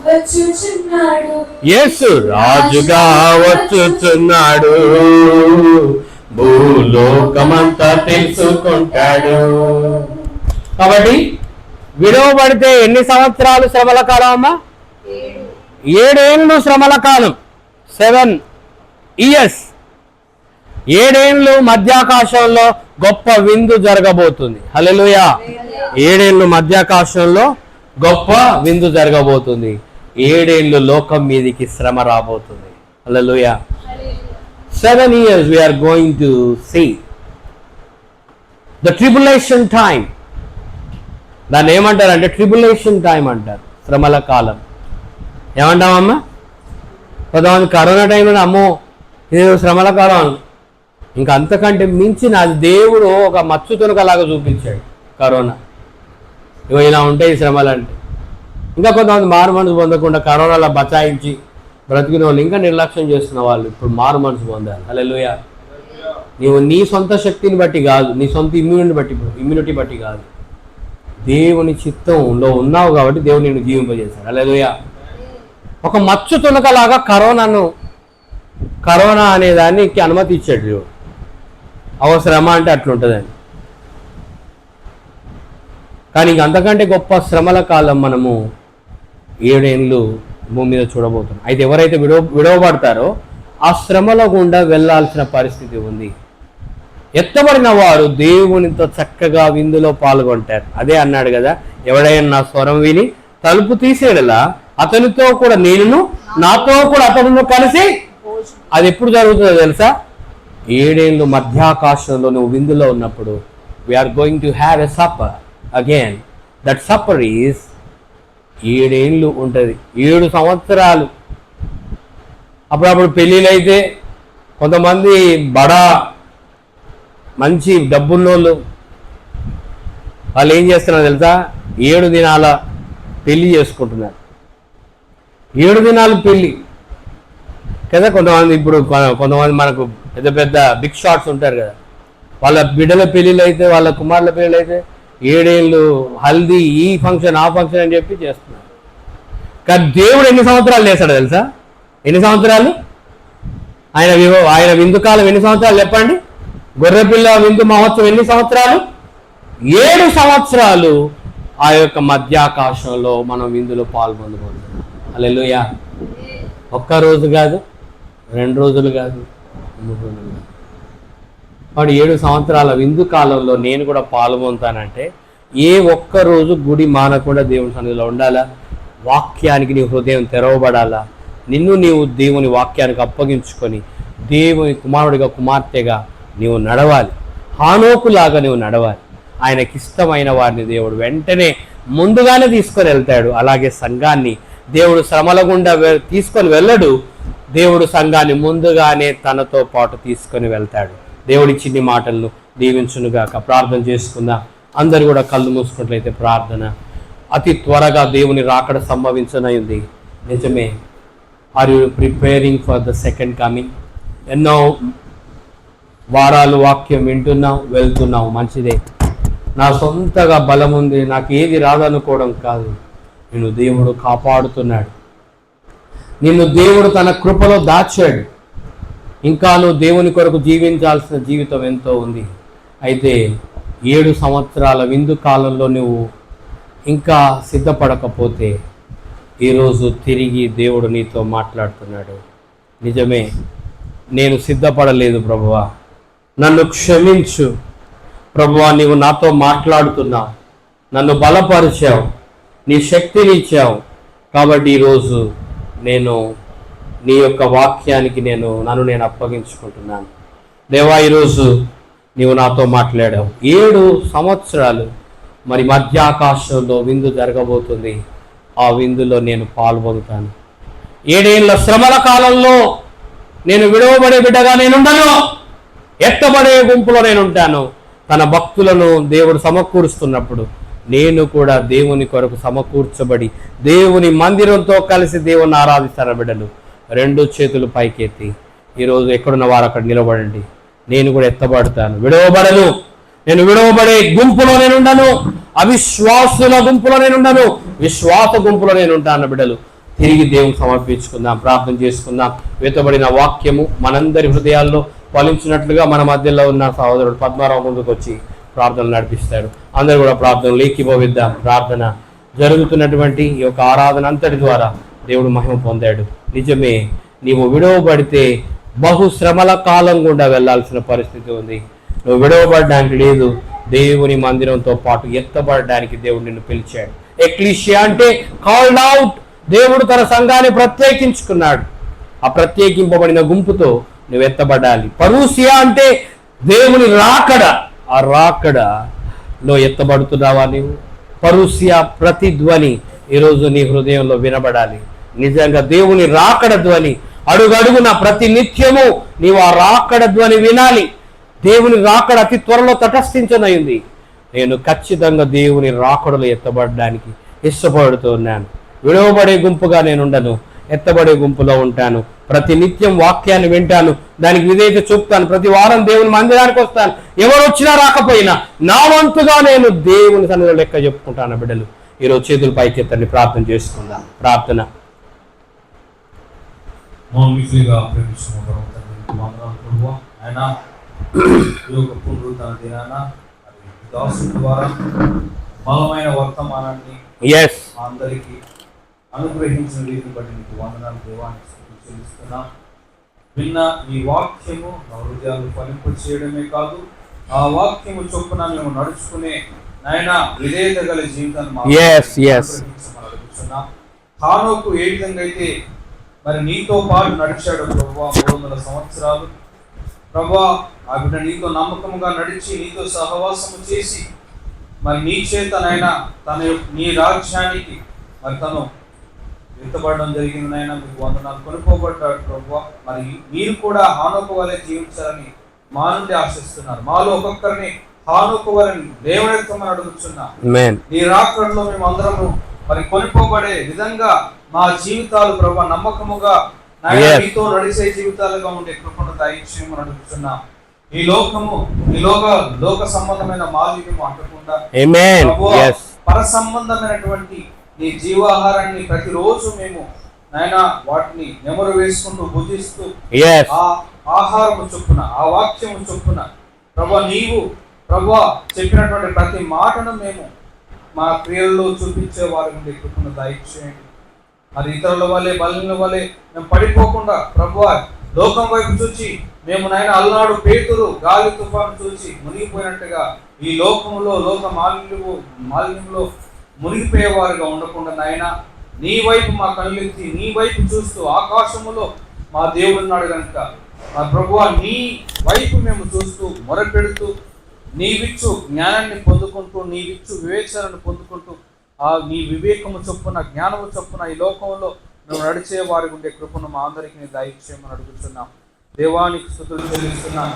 వచ్చుచున్నాడు, యేసు రాజుగా వచ్చుచున్నాడు, భూలోకమంతా తెలుసుకుంటాడు. కాబట్టి విడవబడితే ఎన్ని సంవత్సరాలు శ్రమల కాలం అమ్మా? 7 ఏళ్ళు శ్రమల కాలం. 7 years. 7 ఏళ్ళు మధ్యాకాశంలో గొప్ప విందు జరగబోతుంది. హల్లెలూయా. 7 ఏళ్ళు మధ్యాకాశంలో గొప్ప విందు జరగబోతుంది. 7 ఏళ్ళు లోకం మీదికి శ్రమ రాబోతుంది. హల్లెలూయా. 7 years we are going to see the tribulation time. దాన్ని ఏమంటారంటే ట్రిబులేషన్ టైం అంటారు, శ్రమల కాలం. ఏమంటామమ్మా? కొంతమంది కరోనా టైంలో అమ్మో ఇది శ్రమల కాలం, ఇంకా అంతకంటే మించి నాది దేవుడు ఒక మచ్చు తునకలాగా చూపించాడు కరోనా. ఇగో ఇలా ఉంటాయి శ్రమలు అంటే. ఇంకా కొంతమంది మారు మనసు పొందకుండా కరోనాలో బచాయించి బ్రతికిన వాళ్ళు ఇంకా నిర్లక్ష్యం చేస్తున్న వాళ్ళు ఇప్పుడు మారు మనసు పొందాలి. హల్లెలూయా. నీవు నీ సొంత శక్తిని బట్టి కాదు, నీ సొంత ఇమ్యూనిటీ బట్టి కాదు, దేవుని చిత్తంలో ఉన్నావు కాబట్టి దేవుడు నిన్ను జీవింపజేశాడు. హల్లెలూయా. ఒక మచ్చు తునకలాగా కరోనా అనే దానికి అనుమతి ఇచ్చాడు దేవుడు. అవసరమా అంటే అట్లుంటుందని. కానీ ఇంక అంతకంటే గొప్ప శ్రమల కాలం మనము 7 ఏళ్ళు భూమి మీద చూడబోతున్నాం. అయితే ఎవరైతే విడవబడతారో ఆ శ్రమల గుండా వెళ్ళాల్సిన పరిస్థితి ఉంది. ఎత్తబడిన వారు దేవునితో చక్కగా విందులో పాల్గొంటారు. అదే అన్నాడు కదా, ఎవడైనా నా స్వరం విని తలుపు తీసేడలా అతనితో కూడా నేను, నాతో కూడా అతనితో కలిసి. అది ఎప్పుడు జరుగుతుందో తెలుసా? 7 ఏళ్ళు మధ్యాకాశంలో నువ్వు విందులో ఉన్నప్పుడు we are going to have a supper again. That supper is 7 ఏళ్ళు ఉంటుంది, 7 సంవత్సరాలు. అప్పుడప్పుడు పెళ్ళిళ్ళు అయితే కొంతమంది బడా మంచి డబ్బున్నోళ్ళు వాళ్ళు ఏం చేస్తున్నారు తెలుసా? 7 దినాల పెళ్లి చేసుకుంటున్నారు. 7 దినాలు పెళ్ళి కదా. కొంతమంది మనకు పెద్ద పెద్ద బిగ్ షాట్స్ ఉంటారు కదా, వాళ్ళ బిడ్డల పెళ్ళిళ్ళు అయితే, వాళ్ళ కుమారుల పెళ్ళిళ్ళు అయితే 7 ఏళ్ళు హల్దీ, ఈ ఫంక్షన్ ఆ ఫంక్షన్ అని చెప్పి చేస్తున్నారు. కానీ దేవుడు ఎన్ని సంవత్సరాలు చేస్తాడు తెలుసా? ఎన్ని సంవత్సరాలు? ఆయన విందు కాలం ఎన్ని సంవత్సరాలు చెప్పండి? గొర్రెపిల్ల విందు మహోత్సవం ఎన్ని సంవత్సరాలు? 7 సంవత్సరాలు ఆ యొక్క మధ్యాకాశంలో మనం విందులో పాల్గొనబోతున్నాం. హల్లెలూయా. ఒక్క రోజు కాదు, 2 రోజులు కాదు, 3 రోజులు కాదు. వాడు 7 సంవత్సరాల విందు కాలంలో నేను కూడా పాల్గొంటానంటే ఏ ఒక్క రోజు గుడి మానకుండా దేవుని సన్నిధిలో ఉండాలా? వాక్యానికి నీ హృదయం తెరవబడాలా? నిన్ను నీవు దేవుని వాక్యానికి అప్పగించుకొని దేవుని కుమారుడిగా కుమార్తెగా నీవు నడవాలి. హానోకులాగా నీవు నడవాలి. ఆయనకి ఇష్టమైన వారిని దేవుడు వెంటనే ముందుగానే తీసుకొని వెళ్తాడు. అలాగే సంఘాన్ని దేవుడు శ్రమల గుండా తీసుకొని వెళ్ళడు. దేవుడు సంఘాన్ని ముందుగానే తనతో పాటు తీసుకొని వెళ్తాడు. దేవుడి చిన్ని మాటలను దీవించునుగాక. ప్రార్థన చేసుకుందాం. అందరు కూడా కళ్ళు మూసుకున్నట్లయితే ప్రార్థన. అతి త్వరగా దేవుని రాకడ సంభవించనైంది. నిజమే. Are you preparing for the second coming? ఎన్నో వారాలు వాక్యం వింటున్నావు, వెళ్తున్నావు, మంచిదే. నా సొంతగా బలం ఉంది, నాకు ఏది రాదనుకోవడం కాదు. నిన్ను దేవుడు కాపాడుతున్నాడు. నిన్ను దేవుడు తన కృపలో దాచాడు. ఇంకా నువ్వు దేవుని కొరకు జీవించాల్సిన జీవితం ఎంతో ఉంది. అయితే 7 సంవత్సరాల విందు కాలంలో నువ్వు ఇంకా సిద్ధపడకపోతే ఈరోజు తిరిగి దేవుడు నీతో మాట్లాడుతున్నాడు. నిజమే, నేను సిద్ధపడలేదు ప్రభువా, నన్ను క్షమించు ప్రభువా. నీవు నాతో మాట్లాడుతున్నావు, నన్ను బలపరిచావు, నీ శక్తిని ఇచ్చావు. కాబట్టి ఈరోజు నేను నీ యొక్క వాక్యానికి నన్ను నేను అప్పగించుకుంటున్నాను. దేవా, ఈరోజు నీవు నాతో మాట్లాడావు. 7 సంవత్సరాలు మరి మధ్యాకాశంలో విందు జరగబోతుంది. ఆ విందులో నేను పాల్గొంటాను. 7 ఏళ్ల శ్రమల కాలంలో నేను విడవబడే బిడ్డగా నేనుండను, ఎత్తబడే గుంపులో నేనుంటాను. తన భక్తులను దేవుడు సమకూరుస్తున్నప్పుడు నేను కూడా దేవుని కొరకు సమకూర్చబడి దేవుని మందిరంతో కలిసి దేవుని ఆరాధిస్తాను. బిడ్డలు 2 చేతులు పైకెత్తి ఈరోజు ఎక్కడున్న వారు అక్కడ నిలబడండి. నేను కూడా ఎత్తబడతాను, విడవబడను. నేను విడవబడే గుంపులో నేనుండను, అవిశ్వాసుల గుంపులో నేనుండను, విశ్వాస గుంపులో నేనుంటాను. బిడ్డలు తిరిగి దేవుని సమర్పించుకుందాం, ప్రార్థన చేసుకుందాం. వెతబడిన వాక్యము మనందరి హృదయాల్లో ఫలించినట్లుగా మన మధ్యలో ఉన్న సహోదరుడు పద్మారావు ముందుకు వచ్చి ప్రార్థనలు నడిపిస్తాడు. అందరూ కూడా ప్రార్థనలు ఏకీభవిద్దాం. ప్రార్థన జరుగుతున్నటువంటి ఈ యొక్క ఆరాధన అంతటి ద్వారా దేవుడు మహిమ పొందాడు. నిజమే, నీవు విడవబడితే బహుశ్రమల కాలం గుండా వెళ్లాల్సిన పరిస్థితి ఉంది. నువ్వు విడవబడడానికి లేదు, దేవుని మందిరంతో పాటు ఎత్తబడడానికి దేవుడు నిన్ను పిలిచాడు. ఎక్లీషియా అంటే కాల్డ్ అవుట్. దేవుడు తన సంఘాన్ని ప్రత్యేకించుకున్నాడు. ఆ ప్రత్యేకింపబడిన గుంపుతో నువ్వు ఎత్తబడాలి. పరూసియా అంటే దేవుని రాకడ. ఆ రాకడలో ఎత్తబడుతున్నావా నీవు? పరూసియా ప్రతిధ్వని ఈరోజు నీ హృదయంలో వినబడాలి. నిజంగా దేవుని రాకడ ధ్వని అడుగడుగున ప్రతి నిత్యము నీవు ఆ రాకడ ధ్వని వినాలి. దేవుని రాకడ అతి త్వరలో తటస్థించనయింది. నేను ఖచ్చితంగా దేవుని రాకడలో ఎత్తబడడానికి ఇష్టపడుతున్నాను. విడవబడే గుంపుగా నేనుండను, ఎత్తబడే గుంపులో ఉంటాను. ప్రతి నిత్యం వాక్యాన్ని వింటాను, దానికి విధేయత చూపుతాను. ప్రతి వారం దేవుని మందిరానికి వస్తాను. ఎవరు వచ్చినా రాకపోయినా నా వంతుగా నేను దేవుని సన్నిధిలో లెక్క చెప్పుకుంటాను. బిడ్డలు ఈరోజు చేతులు పైకెత్తండి, ప్రార్థన చేసుకుందాం. ప్రార్థన. మౌమిగా ప్రేమించుకుంటాం ఆయన పునరుద్ధరణ దినాన దాసు ద్వారా బలమైన వర్తమానాన్ని అందరికీ అనుగ్రహించిన రీతిని బట్టి నీకు వందనాలు దేవానికి చెల్లిస్తున్నా. విన్న ఈ వాక్యము నా హృదయాలు ఫలింప చేయడమే కాదు, ఆ వాక్యము చొప్పున మేము నడుచుకునే నాయన విధేయత గల జీవితాన్ని అడుగుతున్నా. హానోకు ఏ విధంగా అయితే మరి నీతో పాటు నడిచాడు ప్రభువా 300 సంవత్సరాలు, ప్రభువా ఆ బిడ్డ నీతో నమ్మకంగా నడిచి నీతో సహవాసము చేసి మరి నీ చేతనైనా నీ రాజ్యానికి మరి తను ఎత్తబడడం జరిగింది. నాయన మీకు వందనాలు. కొనుక్కోబడ్డాడు ప్రభువా. మరి మీరు కూడా హానోకు వలె జీవించాలని మా నుండి ఆశిస్తున్నారు. మాలో ఒక్కొక్కరిని హానోకు వలె లేవనెత్తమని అడుగుతున్నా. నీ రాకడలో మేము అందరము మరి కొనుక్కోబడే విధంగా మా జీవితాలు ప్రభువా నమ్మకముగా నీతో నడిచే జీవితాలుగా ఉండే కృపను దయచేయమని అడుగుతున్నా. ఈ లోక సంబంధమైన మాలిన్యము అంటకుండా పర సంబంధమైనటువంటి నీ జీవాహారాన్ని ప్రతిరోజు మేము నాయన వాటిని నెమరు వేసుకుంటూ భుజిస్తూ ఆ ఆహారము చొప్పున, ఆ వాక్యము చొప్పున ప్రభా నీవు ప్రభా చెప్పినటువంటి ప్రతి మాటను మేము మా క్రియల్లో చూపించే వారి నుండి కృపను దయచేయండి. మరి ఇతరుల వల్లే బలుల వల్లే మేము పడిపోకుండా ప్రభువా లోకం వైపు చూచి మేము నాయన అల్లాడు పేతురు గాలి తుఫాను చూసి మునిగిపోయినట్టుగా ఈ లోకంలో లోక మాలిన్యంలో మునిగిపోయేవారుగా ఉండకుండా నాయన నీ వైపు మా కళ్ళెత్తి నీ వైపు చూస్తూ ఆకాశములో మా దేవుడు ఉన్నాడు కనుక మా ప్రభువా నీ వైపు మేము చూస్తూ మొరపెడుతూ నీవిచ్చు జ్ఞానాన్ని పొందుకుంటూ నీవిచ్చు వివేచనను పొందుకుంటూ నీ వివేకము చొప్పున జ్ఞానము చొప్పున ఈ లోకంలో మేము నడిచే వారి ఉండే కృపను మా అందరికీ దయచేయమని అడుగుతున్నాం. దేవానికి స్తుతులు చెల్లిస్తున్నాం.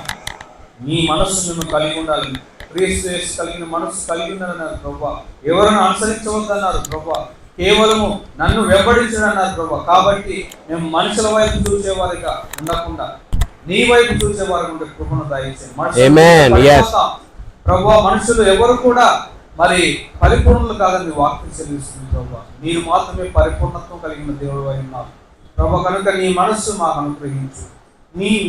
నీ మనస్సు మేము కలిగి ఉండాలి, క్రీస్తు కలిగిన మనస్సు కలిగి ఉండాలన్నారు ప్రభా. ఎవరిని అనుసరించవద్దన్నారు ప్రభా, కేవలము నన్ను వెంబడించడన్నారు ప్రభా. కాబట్టి మేము మనుషుల వైపు చూసేవారిగా ఉండకుండా నీ వైపు చూసేవారి ఉండే కృపను దయచేయండి ప్రభా. మనుషులు ఎవరు కూడా మరి పరిపూర్ణులు కాదని వాక్యం చెల్లిస్తుంది ప్రభా. మీరు మాత్రమే పరిపూర్ణత్వం కలిగిన దేవుడు అయి ఉన్నారు ప్రభా. కనుక నీ మనస్సు మాకు అనుగ్రహించు,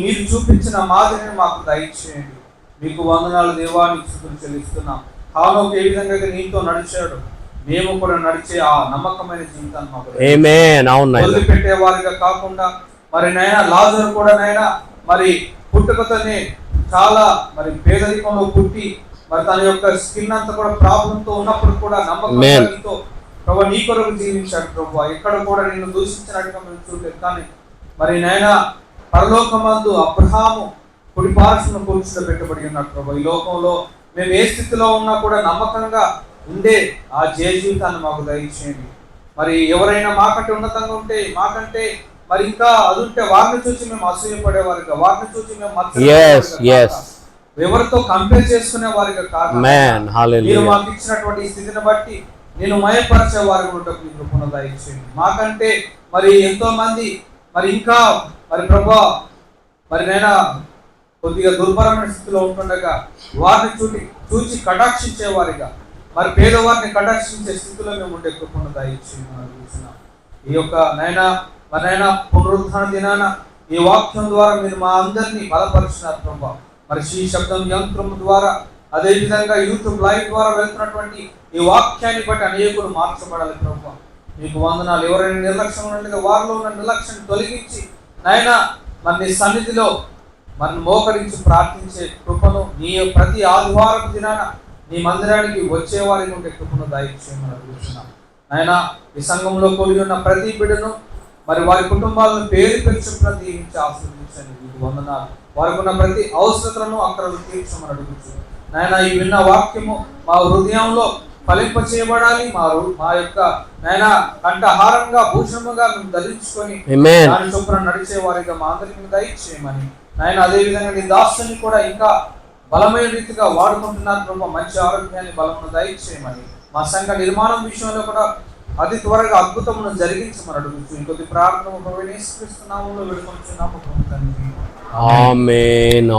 మీరు చూపించిన మాదిరిని మాకు దయచేయండి. మీకు వందనాలు దేవానికి స్తుతులు చెల్లిస్తున్నాం. హానోకు ఏ విధంగా నీతో నడిచాడు మేము కూడా నడిచే ఆ నమ్మకమైన జీవితాన్ని మాకు వదిలిపెట్టేవారిగా కాకుండా మరి నైనా లాజరు కూడా నైనా మరి పుట్టుకతోనే చాలా మరి పేదరికంలో పుట్టి మరి తన యొక్క స్కిన్ అంతా కూడా ప్రాబ్లంతో ఉన్నప్పుడు కూడా నమ్మకంతో ప్రభు నీ కొరకు జీవించాడు ప్రభు. ఎక్కడ కూడా నిన్ను దూషించినట్టుగా మేము చూడలేదు. కానీ మరి నైనా పరలోకమందు అబ్రహాము కుడి పార్శ్వను కూర్చోబెట్టబడి ఉన్నాడు ప్రభు. ఈ లోకంలో మేము ఏ స్థితిలో ఉన్నా కూడా నమ్మకంగా ఉండే ఆ జయ జీవితాన్ని మాకు దయచేయండి. మరి ఎవరైనా మాకంటే ఉన్నతంగా ఉంటే మాకంటే మరి ఇంకా అది ఉంటే వారిని చూసి మేము అసూయపడేవారిగా, వారిని చూసి మేము ఎవరితో కంపేర్ చేసుకునే వారిగా కాదు. మీరు మాకు ఇచ్చినటువంటి స్థితిని బట్టి నేను మయపరిచే వారి కృపను దయచేయండి. మాకంటే మరి ఎంతో మంది మరి ఇంకా మరి ప్రభా మరి నైనా కొద్దిగా దుర్భరమైన స్థితిలో ఉంటుండగా వారిని చూచి కటాక్షించే వారిగా మరి పేదవారిని కటాక్షించే స్థితిలో మేము ఉండే కృపను దయచేయండి. ఈ యొక్క నైనా మరి నైనా పునరుద్ధరణ దినాన ఈ వాక్యం ద్వారా మీరు మా అందరినీ బలపరిచినారు ప్రభా. మరి శ్రీ శబ్దం యంత్రం ద్వారా అదేవిధంగా యూట్యూబ్ లైవ్ ద్వారా వెళ్తున్నటువంటి ఈ వాక్యాన్ని బట్టి అనేకులు మార్చబడాలి ప్రభా. మీకు వందనాలు. ఎవరైనా నిర్లక్ష్యం ఉన్నట్టుగా వారిలో ఉన్న నిర్లక్ష్యం తొలగించి నాయన మరి నీ సన్నిధిలో మరి మోకరించి ప్రార్థించే కృపను నీ ప్రతి ఆదివారం దినాన నీ మందిరానికి వచ్చేవారికి ఉండే కృపను దయచేయమని అడుగుతున్నాం. ఆయన ఈ సంఘంలో కూడి ఉన్న ప్రతి బిడ్డను మరి వారి కుటుంబాలను పేరు పెంచుకున్న దీవించి ఆశీర్వదించండి. మీకు వందనాలు. వారికి ఉన్న ప్రతి అవసరతలను అక్కడలు తీర్చమని అడుగుతూ నాయన ఈ విన్న వాక్యము మా హృదయంలో ఫలింప చేయబడాలి. మా యొక్క నాయన కంఠహారంగా భూషణముగా మేము ధరించుకొని దాని చొప్పున నడిచే వారిగా మా అందరికీ దయచేయమని నాయన అదేవిధంగా నీ దాసుని కూడా ఇంకా బలమైన రీతిగా వాడుకుంటున్నారు ప్రభు. మంచి ఆరోగ్యాన్ని బలమును దయచేయమని మా సంఘ నిర్మాణం విషయంలో కూడా అతి త్వరగా అద్భుతమును జరిగించమని అడుగుతూ ఇంకొద్ది ప్రార్థన వేడుకొంచున్నాము. ఆమేన్.